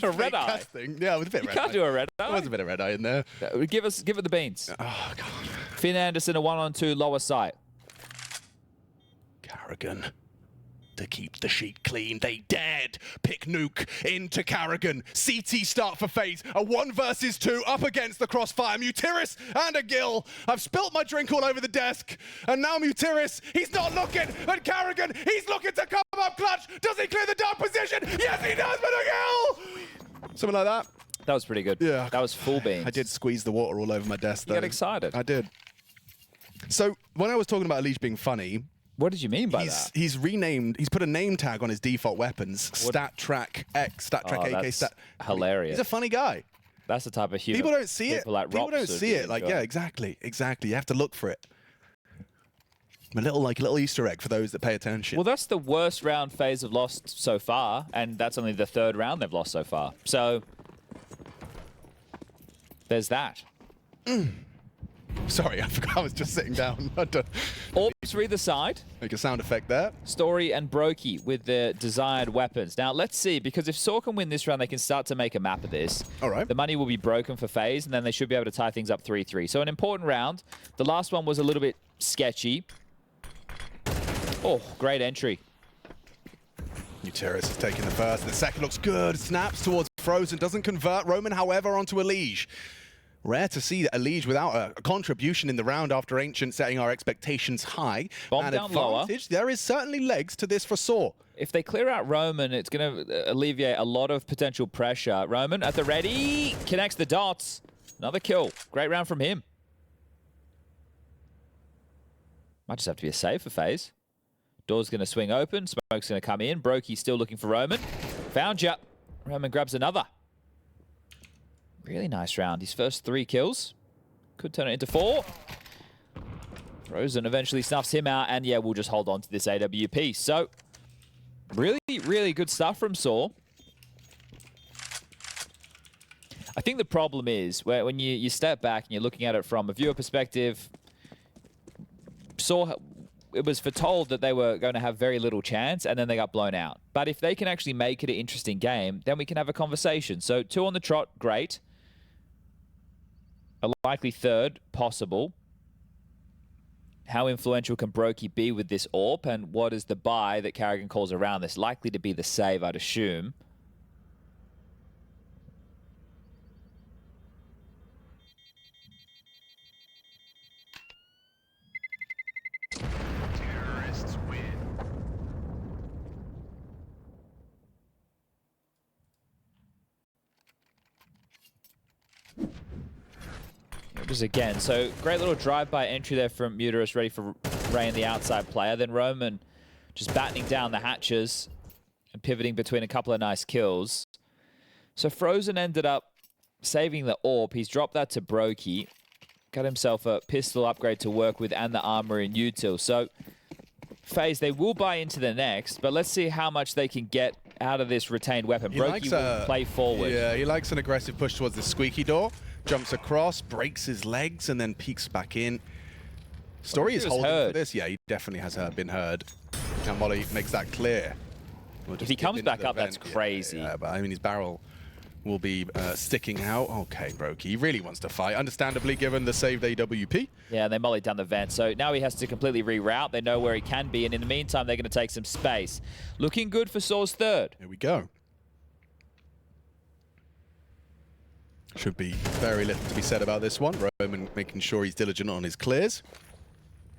Speaker 5: a red eye.
Speaker 4: casting. Yeah, with a bit of
Speaker 5: You
Speaker 4: red
Speaker 5: can't
Speaker 4: eye.
Speaker 5: do a red
Speaker 4: There
Speaker 5: eye.
Speaker 4: was a bit of red eye in there.
Speaker 5: Give it the beans.
Speaker 4: Oh, God.
Speaker 5: Finn Anderson, a 1-on-2 lower sight.
Speaker 4: Carrigan. To keep the sheet clean, they dared pick Nuke into Carrigan. CT start for FaZe. A 1 versus 2 up against the crossfire. Muteris and Agil. I've spilt my drink all over the desk. And now Muteris, he's not looking at Carrigan. He's looking to come up clutch. Does he clear the dark position? Yes, he does, but Agil! Something like that.
Speaker 5: That was pretty good.
Speaker 4: Yeah.
Speaker 5: That was full beans.
Speaker 4: I did squeeze the water all over my desk, though.
Speaker 5: You got excited.
Speaker 4: I did. So, when I was talking about Leash being funny,
Speaker 5: What did you mean by that?
Speaker 4: he's renamed, he's put a name tag on his default weapons, Stat Track X, Stat Track AK,
Speaker 5: that's
Speaker 4: Stat.
Speaker 5: hilarious.
Speaker 4: He's a funny guy.
Speaker 5: That's the type of humor.
Speaker 4: People don't see it.
Speaker 5: People like
Speaker 4: People
Speaker 5: Rops
Speaker 4: don't
Speaker 5: would
Speaker 4: see it. Like,
Speaker 5: enjoy.
Speaker 4: yeah, exactly. You have to look for it. A little Easter egg for those that pay attention.
Speaker 5: Well, that's the worst round FaZe have lost so far, and that's only the 3rd round they've lost so far. So, there's that.
Speaker 4: Sorry, I forgot I was just sitting down. I had to
Speaker 5: Orbs for either side.
Speaker 4: make a sound effect there.
Speaker 5: Story and Brokey with their desired weapons. Now, let's see, because if sAw can win this round, they can start to make a map of this.
Speaker 4: All right.
Speaker 5: The money will be broken for FaZe, and then they should be able to tie things up 3-3. So an important round. The last one was a little bit sketchy. Oh, great entry.
Speaker 4: Muteris is taking the first. The second looks good. Snaps towards Frozen. Doesn't convert. Roman, however, onto Elige. Rare to see Elige without a contribution in the round after Ancient setting our expectations high.
Speaker 5: Bomb
Speaker 4: and
Speaker 5: down lower.
Speaker 4: advantage. There is certainly legs to this for sAw.
Speaker 5: If they clear out Roman, it's going to alleviate a lot of potential pressure. Roman at the ready. Connects the dots. Another kill. Great round from him. Might just have to be a save for FaZe. Door's going to swing open. Smoke's going to come in. Brokey still looking for Roman. Found ya. Roman grabs another. Really nice round. His first 3 kills. Could turn it into 4. Frozen eventually snuffs him out. And yeah, we'll just hold on to this AWP. So, really, really good stuff from sAw. I think the problem is when you step back and you're looking at it from a viewer perspective, sAw, it was foretold that they were going to have very little chance, and then they got blown out. But if they can actually make it an interesting game, then we can have a conversation. So 2 on the trot, great. A likely 3rd, possible. How influential can Brokey be with this AWP, and what is the buy that Karrigan calls around this? Likely to be the save, I'd assume. Again, so great little drive-by entry there from Muterus, ready for Rain, the outside player. Then Roman just battening down the hatches and pivoting between a couple of nice kills. So Frozen ended up saving the AWP. He's dropped that to Brokey. Got himself a pistol upgrade to work with and the armor in util. So FaZe, they will buy into the next, but let's see how much they can get out of this retained weapon. Brokey will play forward.
Speaker 4: Yeah, he likes an aggressive push towards the squeaky door. Jumps across, breaks his legs, and then peeks back in. Story is holding for this. Yeah, he definitely has been heard. Now Molly makes that clear.
Speaker 5: If he comes back up, that's crazy.
Speaker 4: Yeah, but I mean, his barrel will be sticking out. Okay, Brokey, he really wants to fight. Understandably, given the saved AWP.
Speaker 5: Yeah, and they mollied down the vent. So now he has to completely reroute. They know where he can be, and in the meantime, they're going to take some space. Looking good for sAw's 3rd.
Speaker 4: Here we go. Should be very little to be said about this one. Roman making sure he's diligent on his clears.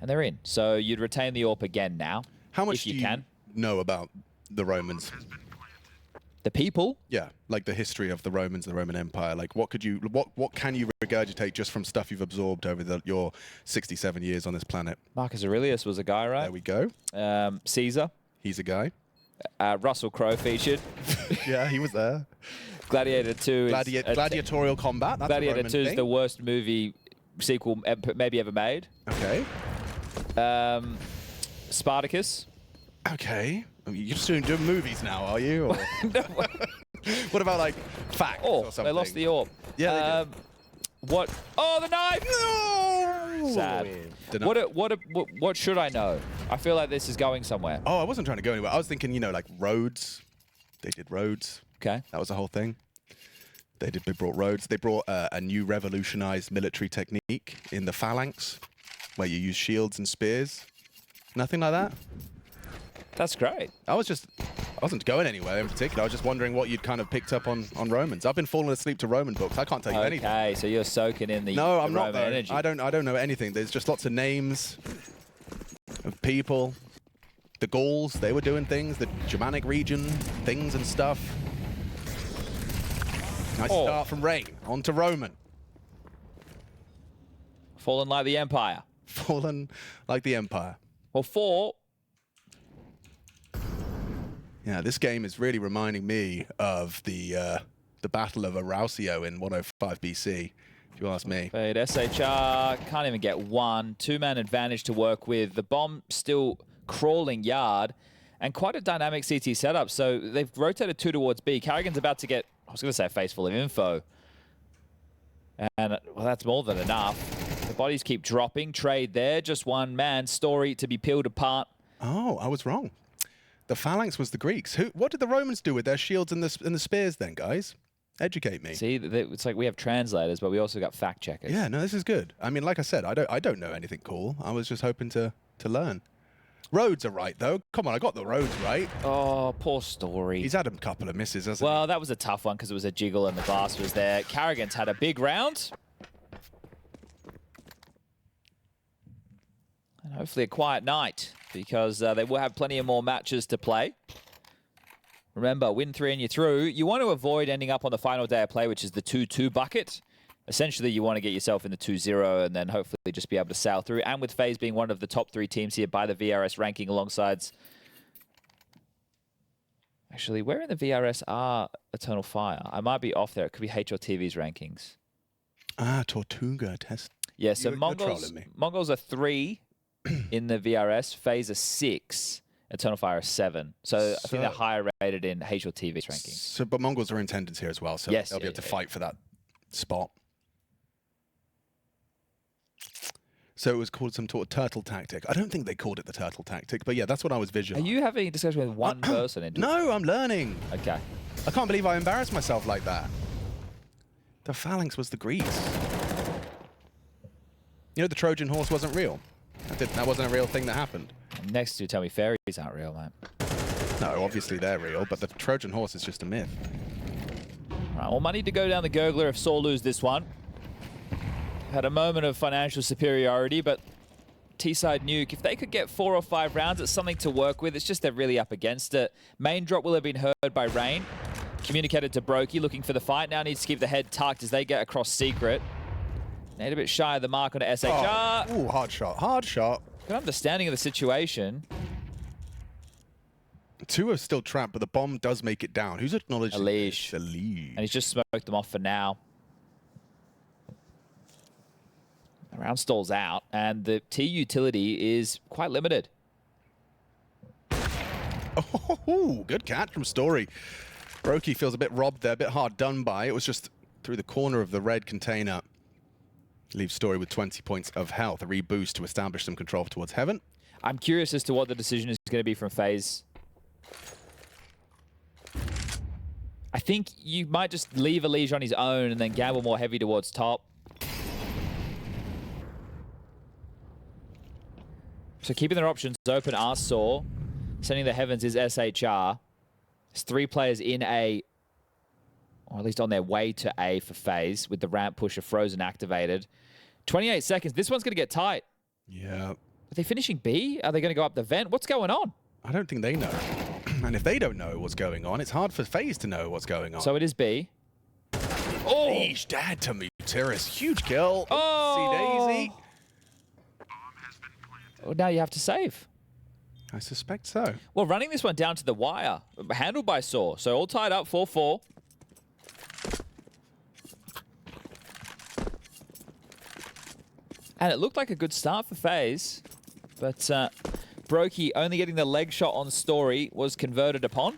Speaker 5: And they're in. So you'd retain the AWP again now.
Speaker 4: How much
Speaker 5: if
Speaker 4: do you
Speaker 5: can
Speaker 4: know about the Romans?
Speaker 5: The people?
Speaker 4: Yeah, like the history of the Romans, the Roman Empire. Like, what can you regurgitate just from stuff you've absorbed over your 67 years on this planet?
Speaker 5: Marcus Aurelius was a guy, right?
Speaker 4: There we go.
Speaker 5: Caesar.
Speaker 4: He's a guy.
Speaker 5: Russell Crowe featured.
Speaker 4: Yeah, he was there.
Speaker 5: Gladiator 2
Speaker 4: gladiatorial combat. That's
Speaker 5: Gladiator
Speaker 4: a Roman
Speaker 5: 2 is
Speaker 4: thing.
Speaker 5: the worst movie sequel maybe ever made.
Speaker 4: Okay.
Speaker 5: Spartacus.
Speaker 4: Okay. I mean, you're just doing movies now, are you? Or
Speaker 5: No.
Speaker 4: what about like facts or something?
Speaker 5: They lost the AWP.
Speaker 4: Yeah,
Speaker 5: What? Oh, the knife!
Speaker 4: No!
Speaker 5: Sad.
Speaker 4: Didn't-
Speaker 5: What should I know? I feel like this is going somewhere.
Speaker 4: Oh, I wasn't trying to go anywhere. I was thinking, you know, like roads. They did roads.
Speaker 5: Okay.
Speaker 4: That was the whole thing. They brought roads. They brought a new revolutionized military technique in the phalanx, where you use shields and spears. Nothing like that.
Speaker 5: That's great.
Speaker 4: I wasn't going anywhere in particular. I was just wondering what you'd kind of picked up on Romans. I've been falling asleep to Roman books. I can't tell you anything.
Speaker 5: Okay, so you're soaking in the
Speaker 4: No, I'm
Speaker 5: the
Speaker 4: not.
Speaker 5: Roman
Speaker 4: Though.
Speaker 5: energy.
Speaker 4: I don't know anything. There's just lots of names of people. The Gauls, they were doing things. The Germanic region, things and stuff. Nice start from Rain onto Roman.
Speaker 5: Fallen like the Empire.
Speaker 4: Fallen like the Empire.
Speaker 5: Well, 4.
Speaker 4: Yeah, this game is really reminding me of the Battle of Arausio in 105 BC, if you ask me.
Speaker 5: Fade SHR can't even get 1. 2-man advantage to work with. The bomb still crawling yard, and quite a dynamic CT setup. So they've rotated 2 towards B. Karrigan's about to get, I was going to say, a face full of info. And, well, that's more than enough. The bodies keep dropping. Trade there. Just one man. Story to be peeled apart.
Speaker 4: Oh, I was wrong. The phalanx was the Greeks. What did the Romans do with their shields and the spears then, guys? Educate me.
Speaker 5: See, it's like we have translators, but we also got fact checkers.
Speaker 4: Yeah, no, this is good. I mean, like I said, I don't know anything cool. I was just hoping to learn. Roads are right, though. Come on, I got the roads right.
Speaker 5: Oh, poor Story.
Speaker 4: He's had a couple of misses, hasn't
Speaker 5: Well, that was a tough one because it was a jiggle and the glass was there. Karrigan's had a big round. And hopefully a quiet night because they will have plenty of more matches to play. Remember, win 3 and you're through. You want to avoid ending up on the final day of play, which is the 2-2 bucket. essentially you want to get yourself in the 2-0 and then hopefully just be able to sail through. And with FaZe being one of the top 3 teams here by the VRS ranking alongside... Actually, where in the VRS are Eternal Fire? I might be off there. It could be HLTV's rankings.
Speaker 4: Ah, Tortuga test.
Speaker 5: Yeah, so
Speaker 4: You're
Speaker 5: MongolZ are 3 in the VRS, FaZe are 6, Eternal Fire are 7. So I think they're higher rated in HLTV's rankings.
Speaker 4: So, but Mongols are in attendance here as well, so
Speaker 5: yes,
Speaker 4: they'll be able to fight for that spot. So it was called some sort of turtle tactic. I don't think they called it the turtle tactic, but yeah, that's what I was
Speaker 5: Are
Speaker 4: visualizing.
Speaker 5: you having a discussion with one person?
Speaker 4: No, I'm learning.
Speaker 5: Okay.
Speaker 4: I can't believe I embarrassed myself like that. The phalanx was the grease. You know, the Trojan horse wasn't real. That wasn't a real thing that happened.
Speaker 5: Next to tell me fairies aren't real, mate.
Speaker 4: No, obviously they're real, but the Trojan horse is just a myth.
Speaker 5: Right, well, money to go down the gurgler if sAw lose this one. Had a moment of financial superiority, but T-side Nuke, if they could get 4 or 5 rounds, it's something to work with. It's just they're really up against it. Main drop will have been heard by Rain. Communicated to Brokey, looking for the fight. Now needs to keep the head tucked as they get across secret. Need a bit shy of the mark on SHR.
Speaker 4: Oh, ooh, hard shot, hard shot.
Speaker 5: Good understanding of the situation.
Speaker 4: 2 are still trapped, but the bomb does make it down. Who's acknowledged?
Speaker 5: Elish.
Speaker 4: Elish.
Speaker 5: And he's just smoked them off for now. The round stalls out, and the T utility is quite limited.
Speaker 4: Oh, good catch from Story. Brokey feels a bit robbed there, a bit hard done by. It was just through the corner of the red container. Leaves Story with 20 points of health, a reboost to establish some control towards heaven.
Speaker 5: I'm curious as to what the decision is going to be from FaZe. I think you might just leave Elish on his own and then gamble more heavy towards top. So keeping their options open are sAw. Sending the heavens is SHR. There's 3 players in A, or at least on their way to A for FaZe, with the ramp pusher Frozen activated. 28 seconds. This one's going to get tight.
Speaker 4: Yeah.
Speaker 5: Are they finishing B? Are they going to go up the vent? What's going on?
Speaker 4: I don't think they know. And if they don't know what's going on, it's hard for FaZe to know what's going on.
Speaker 5: So it is B.
Speaker 4: Oh! He's dead to me. Tiris. Huge kill.
Speaker 5: Oh!
Speaker 4: See Daisy.
Speaker 5: Well, now you have to save.
Speaker 4: I suspect so.
Speaker 5: Well, running this one down to the wire. Handled by sAw. So all tied up, 4-4. And it looked like a good start for FaZe. But Brokey only getting the leg shot on Story was converted upon.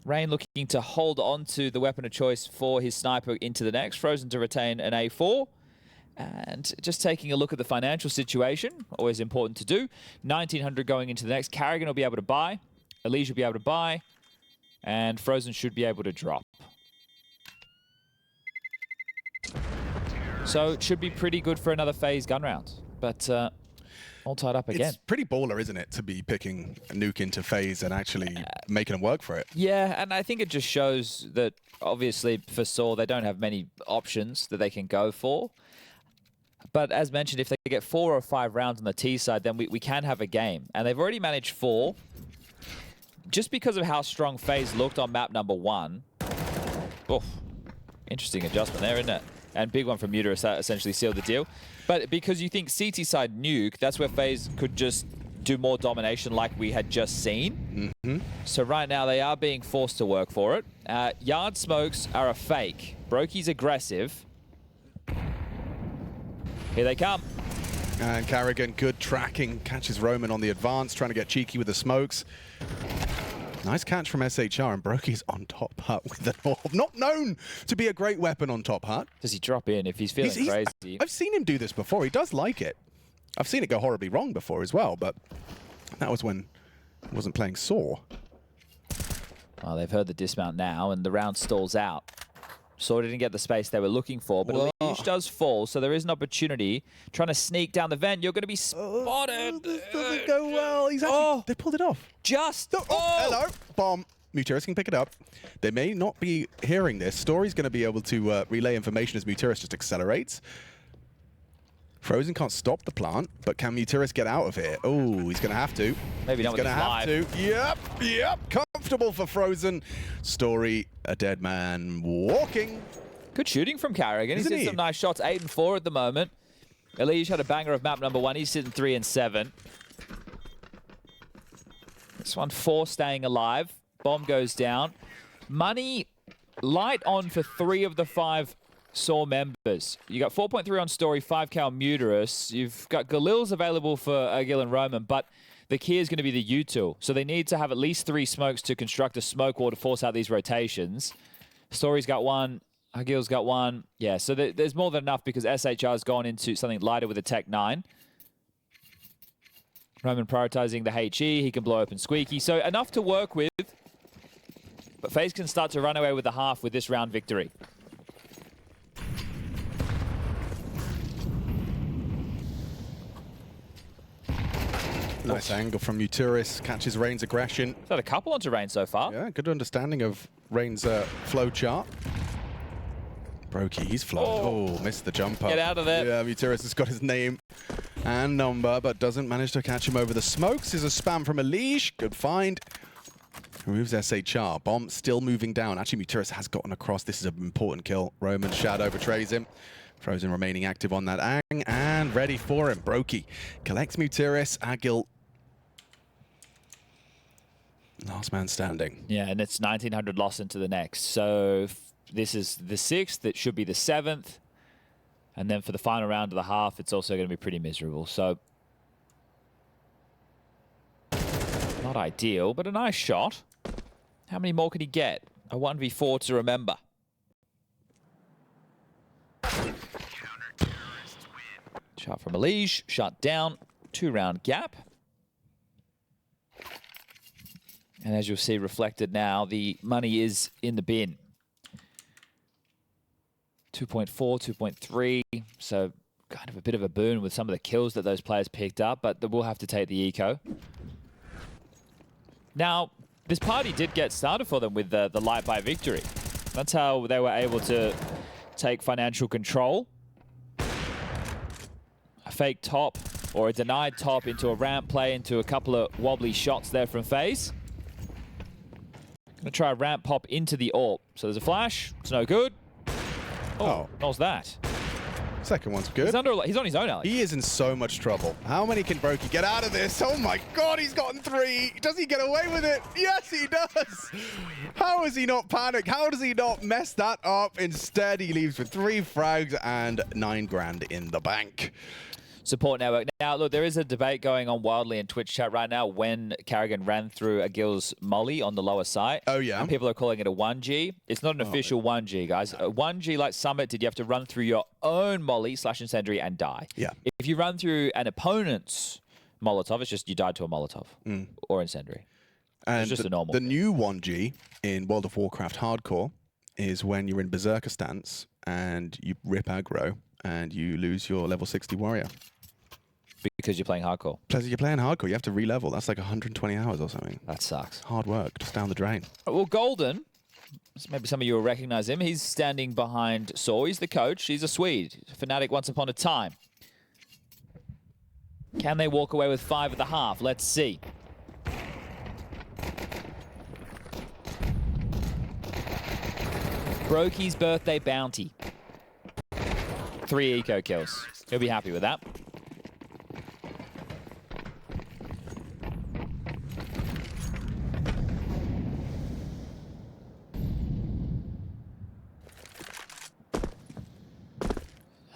Speaker 5: Rain looking to hold on to the weapon of choice for his sniper into the next. Frozen to retain an A4. And just taking a look at the financial situation, always important to do. 1,900 going into the next. Carrigan will be able to buy. Elish will be able to buy. And Frozen should be able to drop. So it should be pretty good for another FaZe gun round. But all tied up again.
Speaker 4: It's pretty baller, isn't it, to be picking a Nuke into FaZe and actually making them work for it.
Speaker 5: Yeah, and I think it just shows that, obviously, for sAw, they don't have many options that they can go for. But as mentioned, if they get 4 or 5 rounds on the T side, then we can have a game. And they've already managed 4. Just because of how strong FaZe looked on map number 1. Oof. Interesting adjustment there, isn't it? And big one from Muterus that essentially sealed the deal. But because you think CT side Nuke, that's where FaZe could just do more domination like we had just seen. So right now they are being forced to work for it. Yard smokes are a fake. Brokey's aggressive. Here they come.
Speaker 4: And Carrigan, good tracking, catches Roman on the advance, trying to get cheeky with the smokes. Nice catch from SHR, and Brokey's on top hut with the orb. Not known to be a great weapon on top hut.
Speaker 5: Does he drop in if he's feeling crazy?
Speaker 4: I've seen him do this before. He does like it. I've seen it go horribly wrong before as well, but that was when I wasn't playing sAw.
Speaker 5: Oh, they've heard the dismount now, and the round stalls out. sAw didn't get the space they were looking for, but Elish does fall, so there is an opportunity. Trying to sneak down the vent. You're going to be spotted.
Speaker 4: This doesn't go well. He's actually, they pulled it off.
Speaker 5: Just.
Speaker 4: Hello. Bomb. Muterus can pick it up. They may not be hearing this. Story's going to be able to relay information as Muterus just accelerates. Frozen can't stop the plant, but can Muterus get out of here? Oh, he's going to have to.
Speaker 5: Maybe not with his live.
Speaker 4: Yep. Comfortable for Frozen. Story, a dead man walking.
Speaker 5: Good shooting from Carrigan. He's
Speaker 2: Isn't
Speaker 5: hit
Speaker 2: he?
Speaker 5: some nice shots. 8 and 4 at the moment. Elige had a banger of map number 1. He's sitting 3 and 7. This one 4 staying alive. Bomb goes down. Money light on for 3 of the 5 sAw members. You got 4.3 on Story, 5k on Muterus. You've got Galil's available for Agil and Roman, but the key is going to be the util. So they need to have at least 3 smokes to construct a smoke wall to force out these rotations. Story's got 1. Agil's got 1. Yeah, so there's more than enough because SHR's gone into something lighter with a Tech 9. Roman prioritizing the HE. He can blow open Squeaky. So enough to work with. But FaZe can start to run away with the half with this round victory.
Speaker 2: Nice angle from Muteris, catches Rain's aggression.
Speaker 5: He's had a couple onto Rain so far.
Speaker 2: Yeah, good understanding of Rain's flow chart. Brokey, he's flown. Oh, missed the jump up.
Speaker 5: Get out of there.
Speaker 2: Yeah, Muteris has got his name and number, but doesn't manage to catch him over the smokes. Is a spam from Elige. Good find. Removes SHR. Bomb still moving down. Actually, Muteris has gotten across. This is an important kill. Roman Shadow betrays him. Frozen remaining active on that Ang, and ready for him. Brokey collects Muteris. Agil, last man standing.
Speaker 5: Yeah, and it's 1900 lost into the next. So this is the 6th. It should be the 7th. And then for the final round of the half, it's also going to be pretty miserable. So not ideal, but a nice shot. How many more can he get? A 1v4 to remember. Shot from Elige, shut down, 2-round gap. And as you'll see reflected now, the money is in the bin. 2.4, 2.3, so kind of a bit of a boon with some of the kills that those players picked up, but we'll have to take the eco. Now, this party did get started for them with the light by victory. That's how they were able to take financial control. A fake top or a denied top into a ramp play, into a couple of wobbly shots there from FaZe. Gonna try a ramp pop into the AWP. So there's a flash, it's no good. Oh, what was that?
Speaker 2: Second one's good.
Speaker 5: He's on his own, Alex.
Speaker 2: He is in so much trouble. How many can Brokey get out of this? Oh my god, he's gotten 3. Does he get away with it? Yes, he does. How has he not panicked? How does he not mess that up? Instead, he leaves with 3 frags and 9 grand in the bank.
Speaker 5: Support network. Now, look, there is a debate going on wildly in Twitch chat right now when Carrigan ran through Agil's molly on the lower side.
Speaker 2: Oh, yeah?
Speaker 5: And people are calling it a 1G. It's not an official 1G, guys. A 1G, like Summit, did you have to run through your own molly / incendiary and die.
Speaker 2: Yeah.
Speaker 5: If you run through an opponent's Molotov, it's just you died to a Molotov or incendiary.
Speaker 2: And
Speaker 5: it's just a normal.
Speaker 2: The new 1G in World of Warcraft Hardcore is when you're in Berserker stance and you rip aggro and you lose your level 60 warrior.
Speaker 5: Because you're playing hardcore.
Speaker 2: Plus, you're playing hardcore, you have to re-level. That's like 120 hours or something.
Speaker 5: That sucks.
Speaker 2: Hard work, just down the drain.
Speaker 5: Well, Golden, maybe some of you will recognize him. He's standing behind sAw. He's the coach. He's a Swede. Fnatic once upon a time. Can they walk away with 5 at the half? Let's see. Brokey's birthday bounty. 3 eco kills. He'll be happy with that.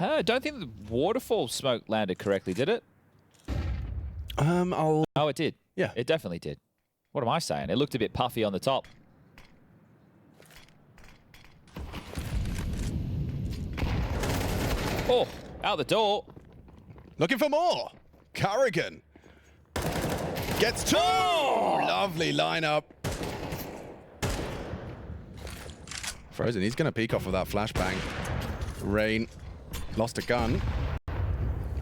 Speaker 5: I don't think the waterfall smoke landed correctly, did it? Oh, it did.
Speaker 2: Yeah.
Speaker 5: It definitely did. What am I saying? It looked a bit puffy on the top. Oh, out the door.
Speaker 2: Looking for more. Carrigan gets 2.
Speaker 5: Oh!
Speaker 2: Lovely lineup. Frozen, he's going to peek off of that flashbang. Rain lost a gun.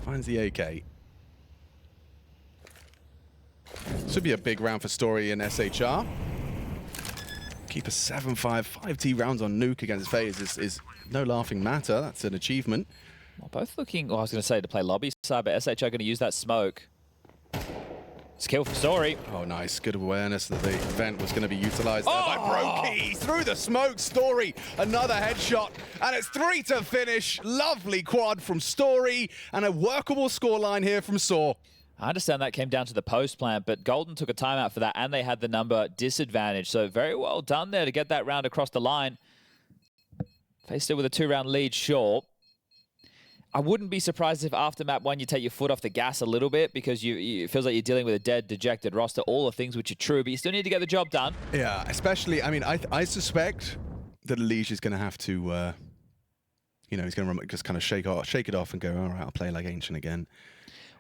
Speaker 2: Finds the AK. This would be a big round for Story and SHR. Keep a 7-5, 5T rounds on Nuke against FaZe is no laughing matter. That's an achievement.
Speaker 5: Well, both looking, I was going to say to play lobby side, but SHR going to use that smoke. It's kill for Story.
Speaker 4: Oh, nice. Good awareness that the event was going to be utilized there by Brokey. Through the smoke, Story. Another headshot. And it's 3 to finish. Lovely quad from Story. And a workable scoreline here from sAw.
Speaker 5: I understand that came down to the post plant, but Golden took a timeout for that, and they had the number disadvantage. So very well done there to get that round across the line. FaZe still with a 2-round lead, sure. I wouldn't be surprised if after map 1 you take your foot off the gas a little bit because it feels like you're dealing with a dead, dejected roster. All the things which are true, but you still need to get the job done.
Speaker 4: Yeah, especially, I mean, I suspect that Elige is going to have to, you know, he's going to just kind of shake it off and go, all right, I'll play like Ancient again.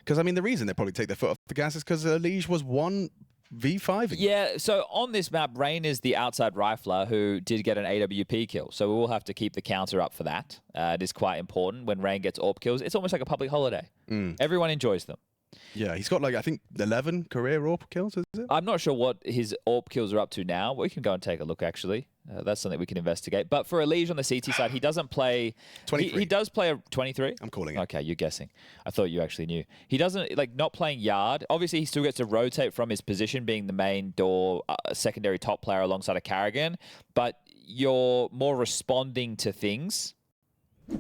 Speaker 4: Because, I mean, the reason they probably take their foot off the gas is because Elige was 1v5 again.
Speaker 5: Yeah, so on this map, Rain is the outside rifler who did get an AWP kill. So we will have to keep the counter up for that. It is quite important when Rain gets AWP kills. It's almost like a public holiday. Everyone enjoys them.
Speaker 4: Yeah, he's got like, I think, 11 career AWP kills, is it?
Speaker 5: I'm not sure what his AWP kills are up to now. We can go and take a look, actually. That's something we can investigate. But for Elige on the CT side, he doesn't play...
Speaker 4: 23.
Speaker 5: He does play a 23?
Speaker 4: I'm calling it.
Speaker 5: Okay, you're guessing. I thought you actually knew. He doesn't, like, not playing yard. Obviously, he still gets to rotate from his position, being the main door, secondary top player alongside a Karrigan. But you're more responding to things.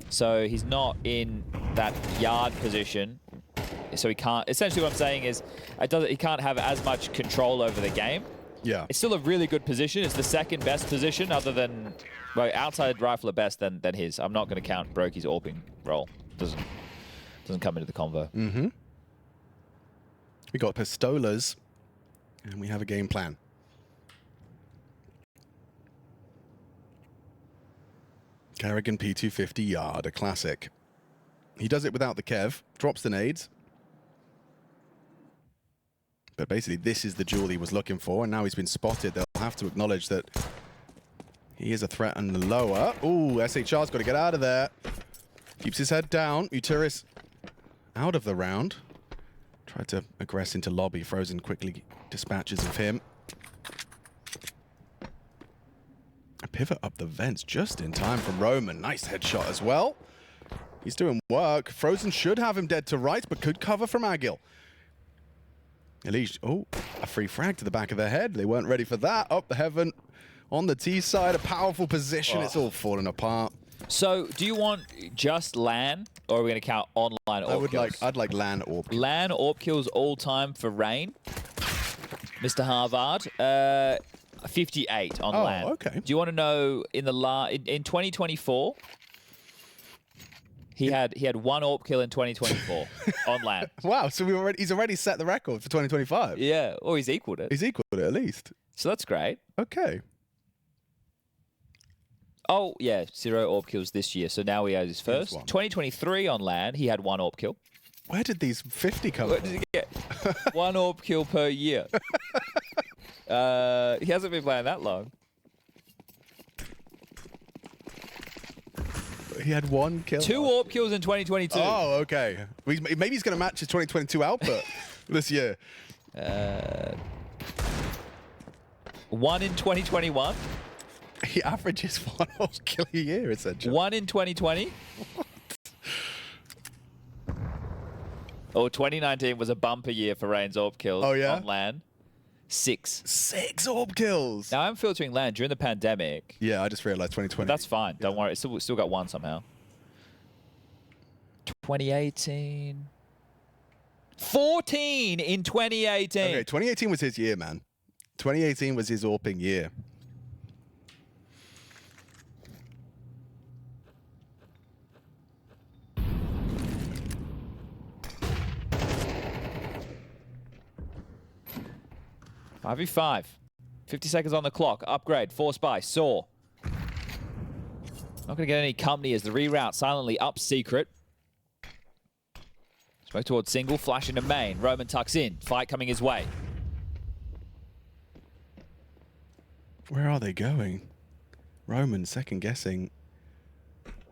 Speaker 5: So he's not in that yard position. So he can't... Essentially what I'm saying is he can't have as much control over the game.
Speaker 4: Yeah.
Speaker 5: It's still a really good position. It's the second best position other than... Well, outside rifler best than his. I'm not going to count Brokey's AWPing role. Doesn't come into the convo.
Speaker 4: Mm-hmm. We got pistolas, and we have a game plan. Karrigan P250 Yard, a classic. He does it without the Kev, drops the nades. But basically, this is the jewel he was looking for, and now he's been spotted. They'll have to acknowledge that he is a threat on the lower. Ooh, SHR's got to get out of there. Keeps his head down. Uteris out of the round. Tried to aggress into lobby. Frozen quickly dispatches of him. A pivot up the vents just in time from Roman. Nice headshot as well. He's doing work. Frozen should have him dead to right, but could cover from Agil. Elige, oh, a free frag to the back of their head. They weren't ready for that. Up the heaven on the T side, a powerful position.
Speaker 5: Oh.
Speaker 4: It's all falling apart.
Speaker 5: So, do you want just LAN, or are we going to count online AWP kills?
Speaker 4: I'd like LAN AWP.
Speaker 5: LAN AWP kills all time for Rain. Mr. Harvard, 58 on LAN.
Speaker 4: Oh, okay.
Speaker 5: Do you want to know in 2024? He had one AWP kill in 2024 on LAN.
Speaker 4: Wow, so he's already set the record for 2025.
Speaker 5: Yeah, or he's equaled it.
Speaker 4: He's equal to it at least.
Speaker 5: So that's great.
Speaker 4: Okay.
Speaker 5: Oh, yeah, 0 AWP kills this year. So now he has his first. 2023 on LAN, he had one AWP kill.
Speaker 4: Where did these 50 come
Speaker 5: What
Speaker 4: from?
Speaker 5: did he get? One AWP kill per year. He hasn't been playing that long.
Speaker 4: He had one kill.
Speaker 5: 2 AWP kills in 2022.
Speaker 4: Oh, okay. Maybe he's going to match his 2022 output this year.
Speaker 5: 1 in 2021.
Speaker 4: He averages 1 AWP kill a year, essentially.
Speaker 5: 1 in 2020. Oh, 2019 was a bumper year for Rain's AWP kills on LAN. 6.
Speaker 4: 6 AWP kills.
Speaker 5: Now I'm filtering LAN during the pandemic.
Speaker 4: Yeah, I just realized 2020.
Speaker 5: That's fine. Don't worry. It's still got 1 somehow. 2018. 14 in 2018.
Speaker 4: Okay, 2018 was his year, man. 2018 was his AWPing year.
Speaker 5: Five v 5. 50 seconds on the clock. Upgrade. Force by sAw. Not going to get any company as the reroute silently up secret. Smoke towards single. Flash into main. Roman tucks in. Fight coming his way.
Speaker 4: Where are they going? Roman second guessing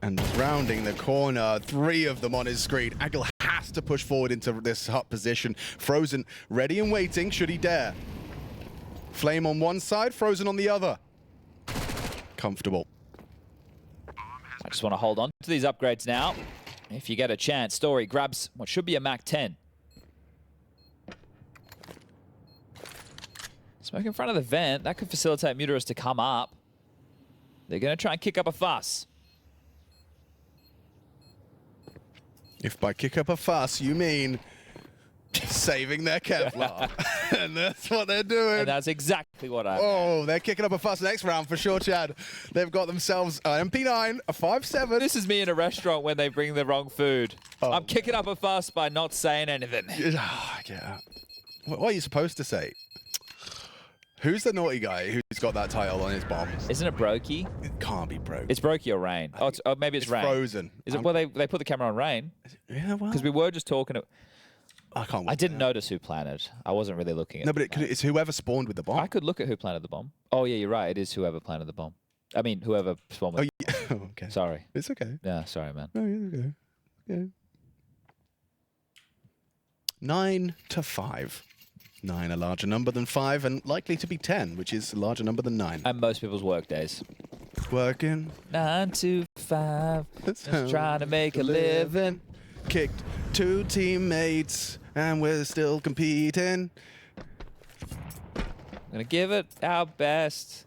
Speaker 4: and rounding the corner. 3 of them on his screen. Agil has to push forward into this hut position. Frozen ready and waiting should he dare. Flame on one side, Frozen on the other. Comfortable.
Speaker 5: I just want to hold on to these upgrades now. If you get a chance, Story grabs what should be a Mac 10. Smoke in front of the vent. That could facilitate Muterus to come up. They're going to try and kick up a fuss.
Speaker 4: If by kick up a fuss you mean saving their Kevlar. And that's what they're doing.
Speaker 5: And that's exactly what I
Speaker 4: Oh, they're kicking up a fuss next round for sure, Chad. They've got themselves an MP9, a 5-7.
Speaker 5: This is me in a restaurant when they bring the wrong food.
Speaker 4: Oh.
Speaker 5: I'm kicking up a fuss by not saying anything.
Speaker 4: Yeah. What are you supposed to say? Who's the naughty guy who's got that title on his bomb?
Speaker 5: Isn't it Brokey?
Speaker 4: It can't be Broke.
Speaker 5: It's Brokey or Rain. Oh, maybe it's Rain.
Speaker 4: Frozen.
Speaker 5: Is it? Well, they put the camera on Rain
Speaker 4: Yeah, well.
Speaker 5: because we were just talking.
Speaker 4: I can't.
Speaker 5: I didn't notice who planted. I wasn't really looking at.
Speaker 4: No, but it's whoever spawned with the bomb.
Speaker 5: I could look at who planted the bomb. Oh yeah, you're right. It is whoever planted the bomb. I mean, whoever spawned with.
Speaker 4: Oh, yeah. Oh, okay.
Speaker 5: Sorry.
Speaker 4: It's okay.
Speaker 5: Yeah, sorry, man.
Speaker 4: Oh, yeah, okay. Yeah. 9 to 5. 9 a larger number than 5, and likely to be 10, which is a larger number than 9.
Speaker 5: And most people's work days.
Speaker 4: Working.
Speaker 5: 9 to 5.
Speaker 4: That's
Speaker 5: Just trying to make a living.
Speaker 4: Kicked 2 teammates, and we're still competing.
Speaker 5: Gonna give it our best.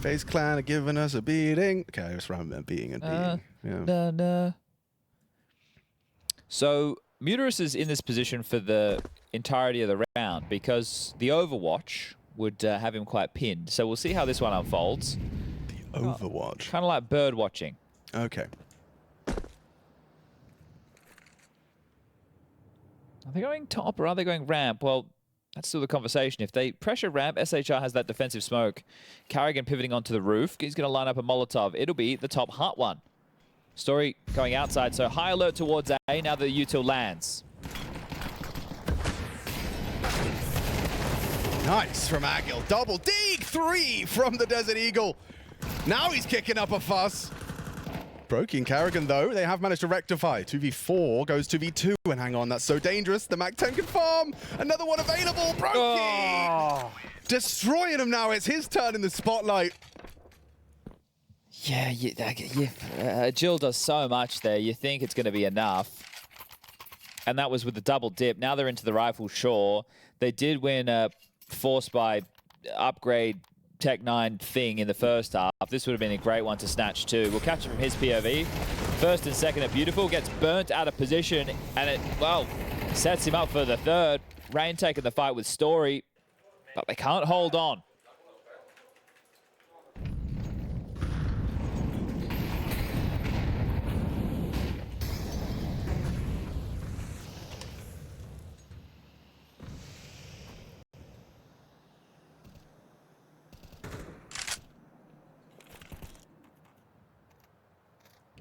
Speaker 4: FaZe Clan are giving us a beating. Okay, I was wrong about beating and beating. Yeah.
Speaker 5: Nah, nah. So Muterus is in this position for the entirety of the round because the Overwatch would have him quite pinned. So we'll see how this one unfolds.
Speaker 4: The Overwatch.
Speaker 5: Kind of like bird watching.
Speaker 4: Okay.
Speaker 5: Are they going top or are they going ramp? Well, that's still the conversation. If they pressure ramp, SHR has that defensive smoke. Carrigan pivoting onto the roof. He's going to line up a Molotov. It'll be the top hut one. Story going outside, so high alert towards A now that the util lands.
Speaker 4: Nice from Agil. Double dig 3 from the Desert Eagle. Now he's kicking up a fuss. Brokey and Carrigan, though, they have managed to rectify. 2v4 goes to v2, and hang on, that's so dangerous. The Mac-10 can farm. Another one available. Brokey!
Speaker 5: Oh.
Speaker 4: Destroying him now. It's his turn in the spotlight.
Speaker 5: Yeah, Jill does so much there. You think it's going to be enough. And that was with the double dip. Now they're into the rifle, sure. They did win a force by upgrade Tech 9 thing in the first half. This would have been a great one to snatch too. We'll catch it from his POV. First and second at Beautiful. Gets burnt out of position. And it, well, sets him up for the third. Rain taking the fight with Story. But they can't hold on.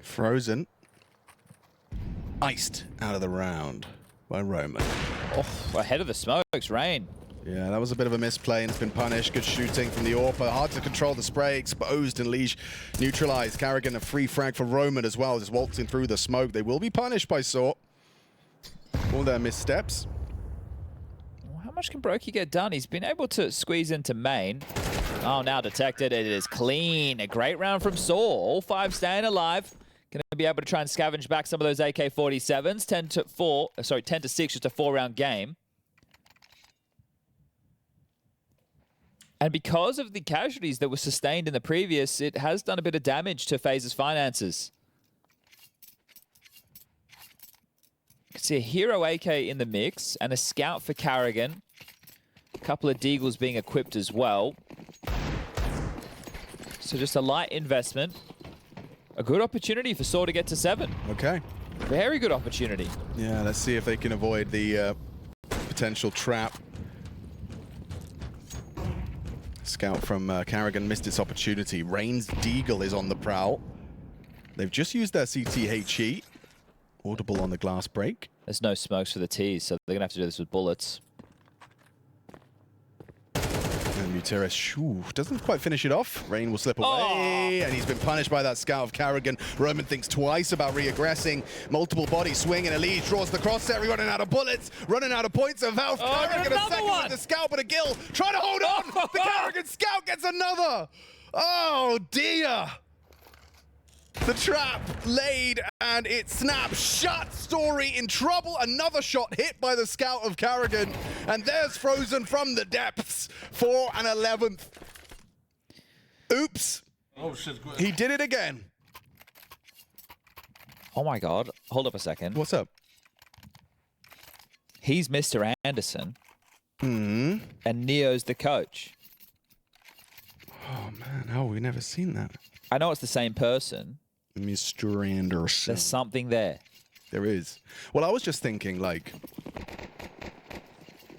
Speaker 4: Frozen. Iced out of the round by Roman.
Speaker 5: Oh, ahead of the smokes, Rain.
Speaker 4: Yeah, that was a bit of a misplay and it's been punished. Good shooting from the AWP. Hard to control the spray. Exposed and Leash neutralized. Carrigan a free frag for Roman as well. Just waltzing through the smoke. They will be punished by sAw. All their missteps.
Speaker 5: How much can Brokey get done? He's been able to squeeze into main. Oh, now detected. It is clean. A great round from sAw. All 5 staying alive. Going to be able to try and scavenge back some of those AK-47s. 10 to 6, just a 4-round game. And because of the casualties that were sustained in the previous, it has done a bit of damage to FaZe's finances. You can see a hero AK in the mix and a scout for Carrigan. A couple of Deagles being equipped as well. So just a light investment. A good opportunity for sAw to get to 7.
Speaker 4: Okay.
Speaker 5: Very good opportunity.
Speaker 4: Yeah, let's see if they can avoid the potential trap. Scout from Carrigan missed its opportunity. Rain's Deagle is on the prowl. They've just used their CTHE. Audible on the glass break.
Speaker 5: There's no smokes for the T's, so they're going to have to do this with bullets.
Speaker 4: And Muterus doesn't quite finish it off. Rain will slip away, and he's been punished by that scout of Carrigan. Roman thinks twice about re-aggressing. Multiple bodies swing, and Elise draws the crosshair. Running out of bullets, running out of points of health. Carrigan a second with the scout, but a Gill trying to hold on. The Carrigan scout gets another. Oh, dear. The trap laid and it snaps shut. Story in trouble. Another shot hit by the scout of Karrigan. And there's Frozen from the depths for an 11th. Oops.
Speaker 6: Oh shit, good.
Speaker 4: He did it again.
Speaker 5: Oh my God. Hold up a second.
Speaker 4: What's up?
Speaker 5: He's Mr. Anderson.
Speaker 4: Hmm.
Speaker 5: And Neo's the coach.
Speaker 4: Oh man, how have we never seen that?
Speaker 5: I know it's the same person.
Speaker 4: Mr. Anderson.
Speaker 5: There's something there.
Speaker 4: There is. Well, I was just thinking, like,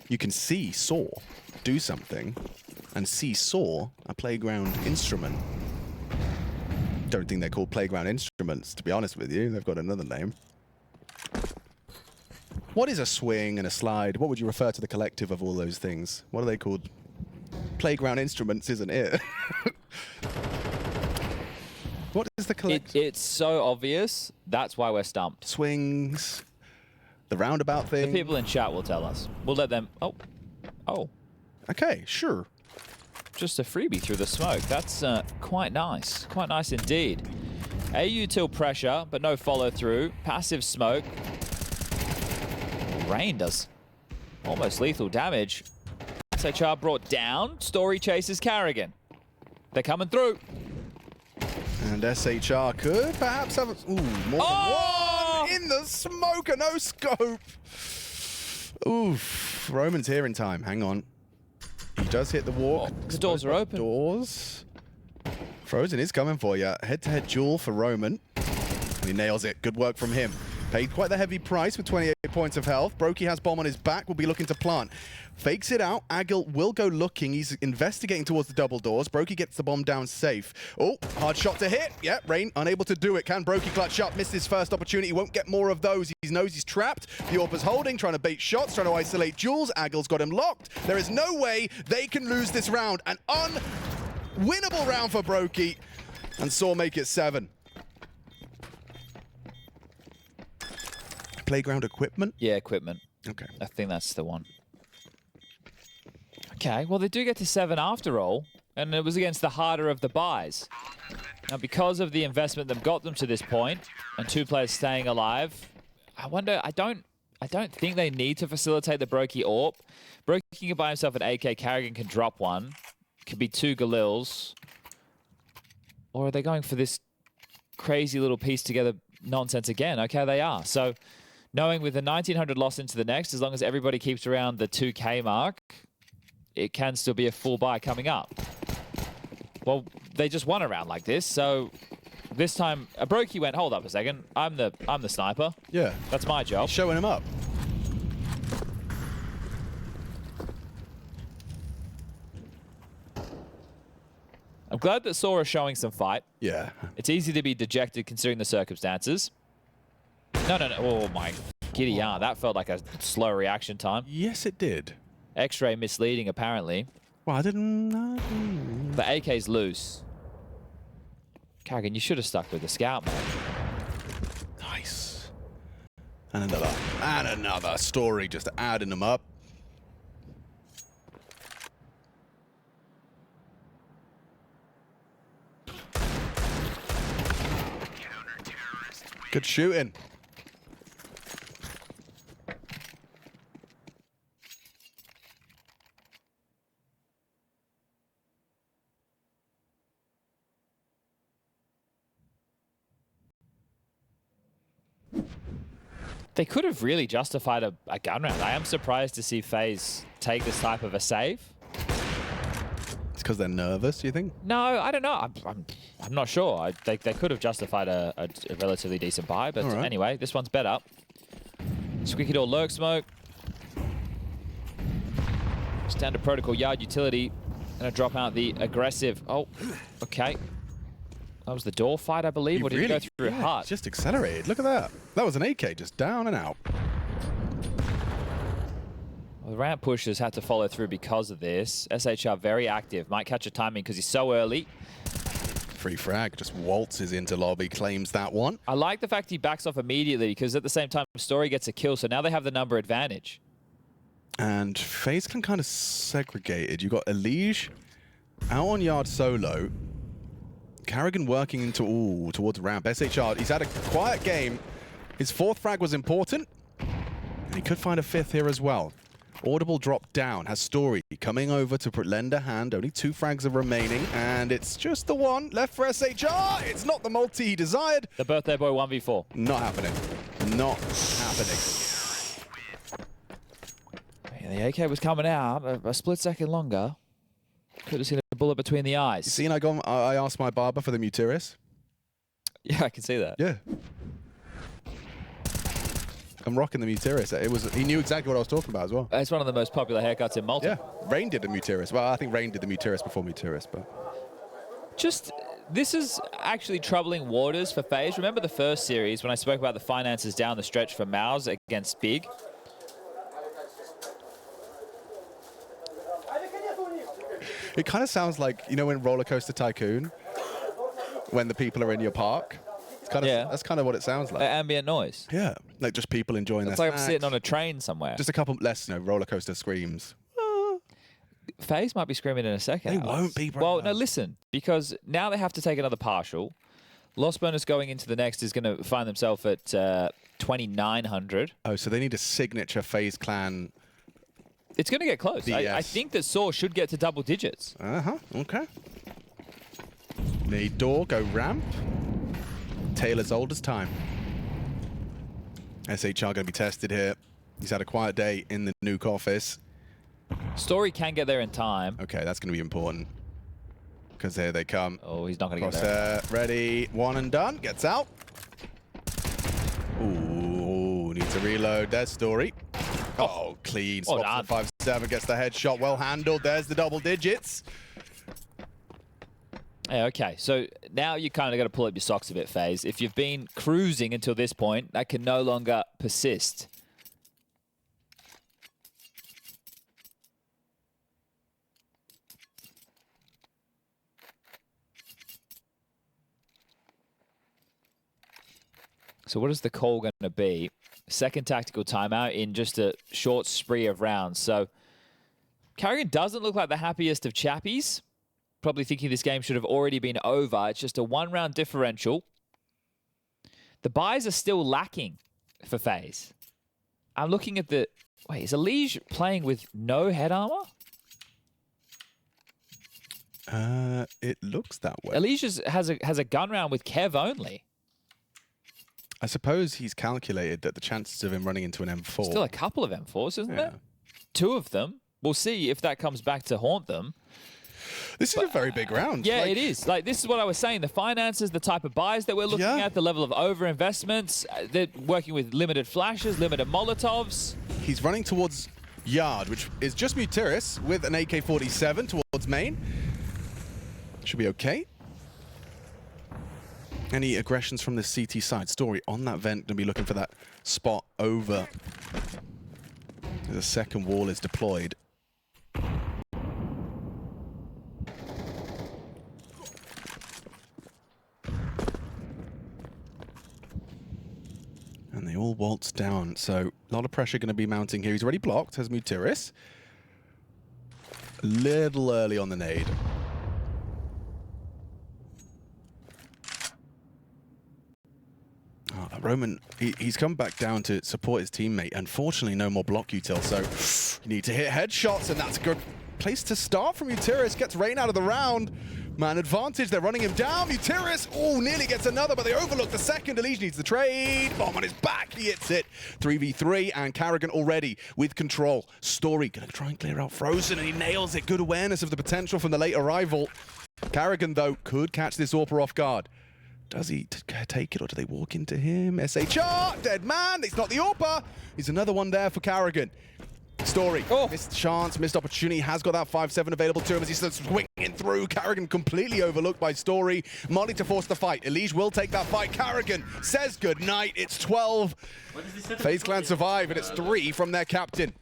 Speaker 4: you can see sAw do something and see sAw a playground instrument. Don't think they're called playground instruments, to be honest with you. They've got another name. What is a swing and a slide? What would you refer to the collective of all those things? What are they called? Playground instruments, isn't it? What is the collective?
Speaker 5: It's so obvious. That's why we're stumped.
Speaker 4: Swings, the roundabout thing.
Speaker 5: The people in chat will tell us. We'll let them. Oh.
Speaker 4: Okay, sure.
Speaker 5: Just a freebie through the smoke. That's quite nice. Quite nice indeed. AU till pressure, but no follow through. Passive smoke. Rain does almost lethal damage. sAw brought down. Story chases Karrigan. They're coming through.
Speaker 4: And sAw could perhaps have more than one in the smoke, a no scope. Oof. Roman's here in time. Hang on. He does hit the walk.
Speaker 5: The doors are open.
Speaker 4: Doors. Frozen is coming for you. Head-to-head duel for Roman. And he nails it. Good work from him. Paid quite the heavy price with 28 points of health. Brokey has bomb on his back. Will be looking to plant. Fakes it out. Agil will go looking. He's investigating towards the double doors. Brokey gets the bomb down safe. Oh, hard shot to hit. Yeah, Rain unable to do it. Can Brokey clutch up? Missed his first opportunity. Won't get more of those. He knows he's trapped. The AWP's holding, trying to bait shots, trying to isolate Jules. Agil's got him locked. There is no way they can lose this round. An unwinnable round for Brokey. And sAw make it 7. Playground equipment?
Speaker 5: Yeah, equipment.
Speaker 4: Okay.
Speaker 5: I think that's the one. Okay, well, they do get to 7 after all, and it was against the harder of the buys. Now, because of the investment that got them to this point, and 2 players staying alive, I wonder, I don't think they need to facilitate the Brokey AWP. Brokey can buy himself an AK, Karrigan can drop one. Could be 2 Galils. Or are they going for this crazy little piece together nonsense again? Okay, they are. So, knowing with the 1900 loss into the next, as long as everybody keeps around the 2K mark, it can still be a full buy coming up. Well, they just won a round like this, so this time Brokey went, hold up a second, I'm the sniper.
Speaker 4: Yeah.
Speaker 5: That's my job.
Speaker 4: Showing him up.
Speaker 5: I'm glad that sAw is showing some fight.
Speaker 4: Yeah.
Speaker 5: It's easy to be dejected considering the circumstances. No. Oh my giddy yarn. That felt like a slow reaction time.
Speaker 4: Yes, it did.
Speaker 5: X-ray misleading, apparently.
Speaker 4: Well, I didn't.
Speaker 5: The AK's loose. Karrigan, you should have stuck with the scout, man.
Speaker 4: Nice. And another story, just adding them up. Good shooting.
Speaker 5: They could have really justified a gun round. I am surprised to see FaZe take this type of a save.
Speaker 4: It's because they're nervous, do you think?
Speaker 5: No, I don't know. I'm not sure. They could have justified a relatively decent buy, but
Speaker 4: right.
Speaker 5: Anyway, this one's better. Squeaky door lurk smoke. Standard protocol yard utility. Gonna drop out the aggressive. Oh, okay. That was the door fight, I believe, or did he go through hard?
Speaker 4: Just accelerated. Look at that. That was an AK, just down and out.
Speaker 5: Well, the ramp pushers had to follow through because of this. sAw very active. Might catch a timing because he's so early.
Speaker 4: Free frag, just waltzes into lobby, claims that one.
Speaker 5: I like the fact he backs off immediately because at the same time, Story gets a kill, so now they have the number advantage.
Speaker 4: And FaZe Clan kind of segregated. You got Elige out on yard solo. Carrigan working into, towards ramp. SHR, he's had a quiet game. His 4th frag was important, and he could find a 5th here as well. Audible drop down, has Story coming over to lend a hand. Only 2 frags are remaining, and it's just the one left for SHR. It's not the multi he desired.
Speaker 5: The birthday boy 1v4.
Speaker 4: Not happening. Not happening.
Speaker 5: The AK was coming out a split second longer. Could have seen a bullet between the eyes.
Speaker 4: You seen I asked my barber for the Mutiris?
Speaker 5: Yeah, I can see that.
Speaker 4: Yeah. I'm rocking the Mutiris. He knew exactly what I was talking about as well.
Speaker 5: It's one of the most popular haircuts in multi.
Speaker 4: Yeah, Rain did the Mutiris. Well, I think Rain did the Mutiris before Mutiris, but...
Speaker 5: This is actually troubling waters for FaZe. Remember the first series when I spoke about the finances down the stretch for MOUZ against Big?
Speaker 4: It kind of sounds like, you know, in Roller Coaster Tycoon, when the people are in your park. It's kind of,
Speaker 5: Yeah.
Speaker 4: That's kind of what it sounds like.
Speaker 5: Ambient noise.
Speaker 4: Yeah, like just people enjoying
Speaker 5: It's
Speaker 4: their
Speaker 5: like I'm
Speaker 4: snacks.
Speaker 5: sitting on a train somewhere.
Speaker 4: Just a couple less, you know, roller coaster screams.
Speaker 5: FaZe might be screaming in a second.
Speaker 4: They
Speaker 5: Alex.
Speaker 4: won't be, bro.
Speaker 5: Well, no, listen, because now they have to take another partial. Loss bonus going into the next is going to find themselves at 2,900.
Speaker 4: Oh, so they need a signature FaZe Clan.
Speaker 5: It's going to get close. I
Speaker 4: DS.
Speaker 5: think that sAw should get to double digits.
Speaker 4: Okay. Need door, go ramp. Taylor's old as time. SHR going to be tested here. He's had a quiet day in the Nuke office.
Speaker 5: Story can get there in time.
Speaker 4: Okay, that's going to be important. Because here they come.
Speaker 5: Oh, he's not going to get
Speaker 4: Crosshair,
Speaker 5: there.
Speaker 4: ready, one and done. Gets out. Ooh, needs a reload. There's Story. Oh, clean.
Speaker 5: Well
Speaker 4: Swaps
Speaker 5: done.
Speaker 4: the 5-7, gets the headshot. Well handled. There's the double digits.
Speaker 5: Yeah, okay, so now you kind of got to pull up your socks a bit, FaZe. If you've been cruising until this point, that can no longer persist. So what is the call going to be? Second tactical timeout in just a short spree of rounds. So Carrigan doesn't look like the happiest of chappies. Probably thinking this game should have already been over. It's just a 1-round differential. The buys are still lacking for FaZe. I'm looking at the... Wait, is Elige playing with no head armor?
Speaker 4: It looks that way.
Speaker 5: Elige has a gun round with Kev only.
Speaker 4: I suppose he's calculated that the chances of him running into an M4...
Speaker 5: Still a couple of M4s, isn't
Speaker 4: Yeah.
Speaker 5: there? 2 of them. We'll see if that comes back to haunt them.
Speaker 4: This is a very big round.
Speaker 5: Yeah,
Speaker 4: Like,
Speaker 5: it is. Like, this is what I was saying. The finances, the type of buys that we're looking
Speaker 4: Yeah.
Speaker 5: at, the level of over-investments. They're working with limited flashes, limited Molotovs.
Speaker 4: He's running towards Yard, which is just Mutiris with an AK-47 towards main. Should be okay. Any aggressions from the CT side? Story on that vent, gonna be looking for that spot over. The second wall is deployed. And they all waltz down, so a lot of pressure going to be mounting here. He's already blocked, has Mutiris. A little early on the nade. Oh, Roman, he's come back down to support his teammate. Unfortunately, no more block util, so you need to hit headshots, and that's a good place to start from Mutiris. Gets Rain out of the round. Man advantage, they're running him down. Mutiris, oh, nearly gets another, but they overlook the second. Elige needs the trade. Bomb on his back, he hits it. 3v3, and Carrigan already with control. Story gonna try and clear out Frozen, and he nails it. Good awareness of the potential from the late arrival. Carrigan, though, could catch this AWPer off guard. Does he take it, or do they walk into him? SHR, dead man, it's not the AWPer. There's another one there for Carrigan. Story, missed chance, missed opportunity, has got that 5-7 available to him as he starts swinging through. Carrigan completely overlooked by Story. Molly to force the fight. Elige will take that fight. Carrigan says goodnight. It's 12. FaZe Clan survive, and it's 3 from their captain.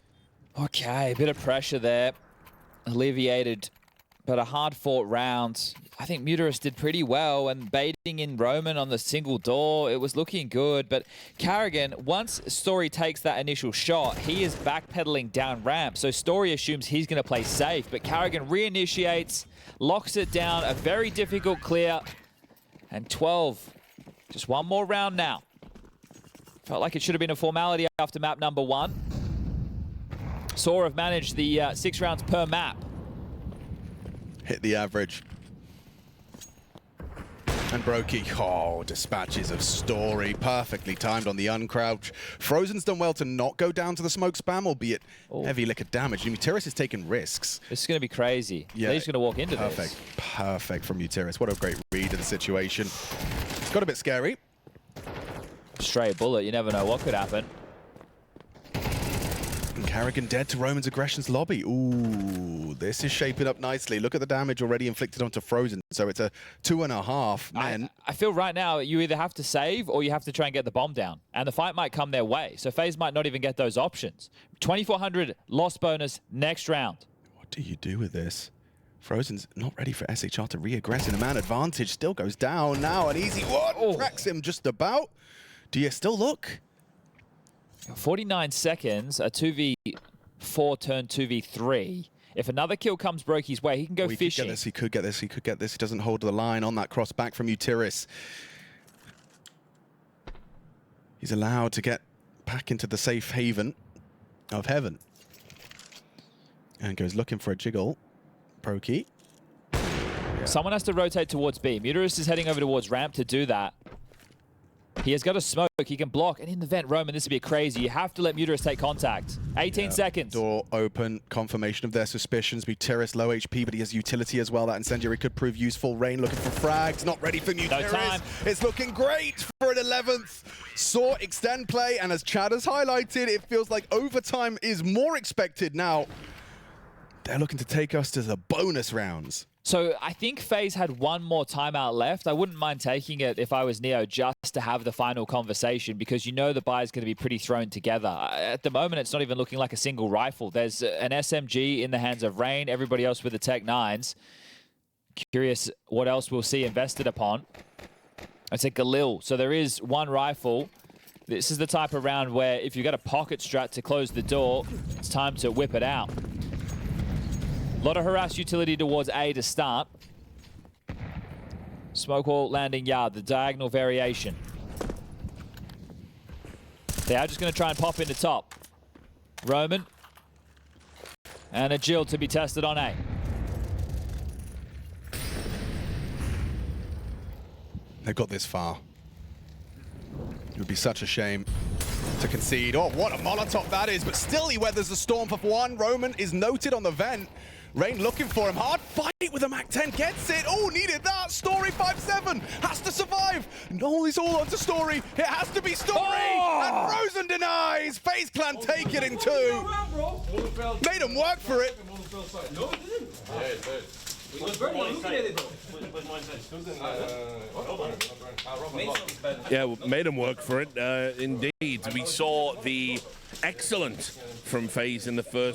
Speaker 5: Okay, a bit of pressure there. Alleviated, but a hard-fought round. I think Mutiris did pretty well, and baiting in Roman on the single door, it was looking good. But Carrigan, once Story takes that initial shot, he is backpedaling down ramp. So Story assumes he's going to play safe, but Carrigan reinitiates, locks it down, a very difficult clear. And 12. Just one more round now. Felt like it should have been a formality after map number 1. sAw have managed the 6 rounds per map.
Speaker 4: Hit the average. And Brokey, oh, dispatches of Story, perfectly timed on the uncrouch. Frozen's done well to not go down to the smoke spam, albeit heavy liquor damage. Mutiris is taking risks.
Speaker 5: This is going to be crazy. Yeah, he's going to walk into this.
Speaker 4: Perfect from Mutiris. What a great read of the situation. It's got a bit scary.
Speaker 5: Stray bullet, you never know what could happen.
Speaker 4: And Karrigan dead to Roman's aggression's lobby. Ooh, this is shaping up nicely. Look at the damage already inflicted onto Frozen. So it's a 2.5 men.
Speaker 5: I feel right now you either have to save or you have to try and get the bomb down. And the fight might come their way. So FaZe might not even get those options. 2,400 loss bonus next round.
Speaker 4: What do you do with this? Frozen's not ready for SHR to re-aggress in a man advantage. Still goes down now. An easy one. Tracks him just about. Do you still look?
Speaker 5: 49 seconds, a 2v4 turn 2v3. If another kill comes Brokey's way, he can go fishing.
Speaker 4: He could get this. He could get this. He doesn't hold the line on that cross back from Mutiris. He's allowed to get back into the safe haven of heaven. And goes looking for a jiggle. Brokey.
Speaker 5: Someone has to rotate towards B. Mutiris is heading over towards ramp to do that. He has got a smoke, he can block, and in the vent, Roman, this would be crazy. You have to let Mutiris take contact. 18 seconds.
Speaker 4: Door open, confirmation of their suspicions. Mutiris low HP, but he has utility as well. That incendiary could prove useful. Rain looking for frags, not ready for Mutiris.
Speaker 5: No time.
Speaker 4: It's looking great for an 11th. sAw extend play, and as Chad has highlighted, it feels like overtime is more expected now. They're looking to take us to the bonus rounds.
Speaker 5: So I think FaZe had one more timeout left. I wouldn't mind taking it if I was Neo just to have the final conversation because you know the buy is going to be pretty thrown together. At the moment, it's not even looking like a single rifle. There's an SMG in the hands of Rain, everybody else with the Tech 9s. Curious what else we'll see invested upon. It's a Galil, so there is one rifle. This is the type of round where if you've got a pocket strat to close the door, it's time to whip it out. A lot of harass utility towards A to start. Smoke wall, landing yard, the diagonal variation. They are just going to try and pop into top. Roman. And a Jill to be tested on A.
Speaker 4: They've got this far. It would be such a shame to concede. Oh, what a Molotov that is, but still he weathers the storm for 1. Roman is noted on the vent. Rain looking for him. Hard fight with a MAC-10. Gets it. Oh, needed that. Story 5-7. Has to survive. No, it's all onto Story. It has to be Story. And Frozen denies. FaZe Clan take it in 2. Made him work for it.
Speaker 6: No, it didn't. Yeah, it did. It was burning. I'm looking at it, though.
Speaker 3: Yeah, made him work for it, indeed. We saw the excellent from FaZe in the first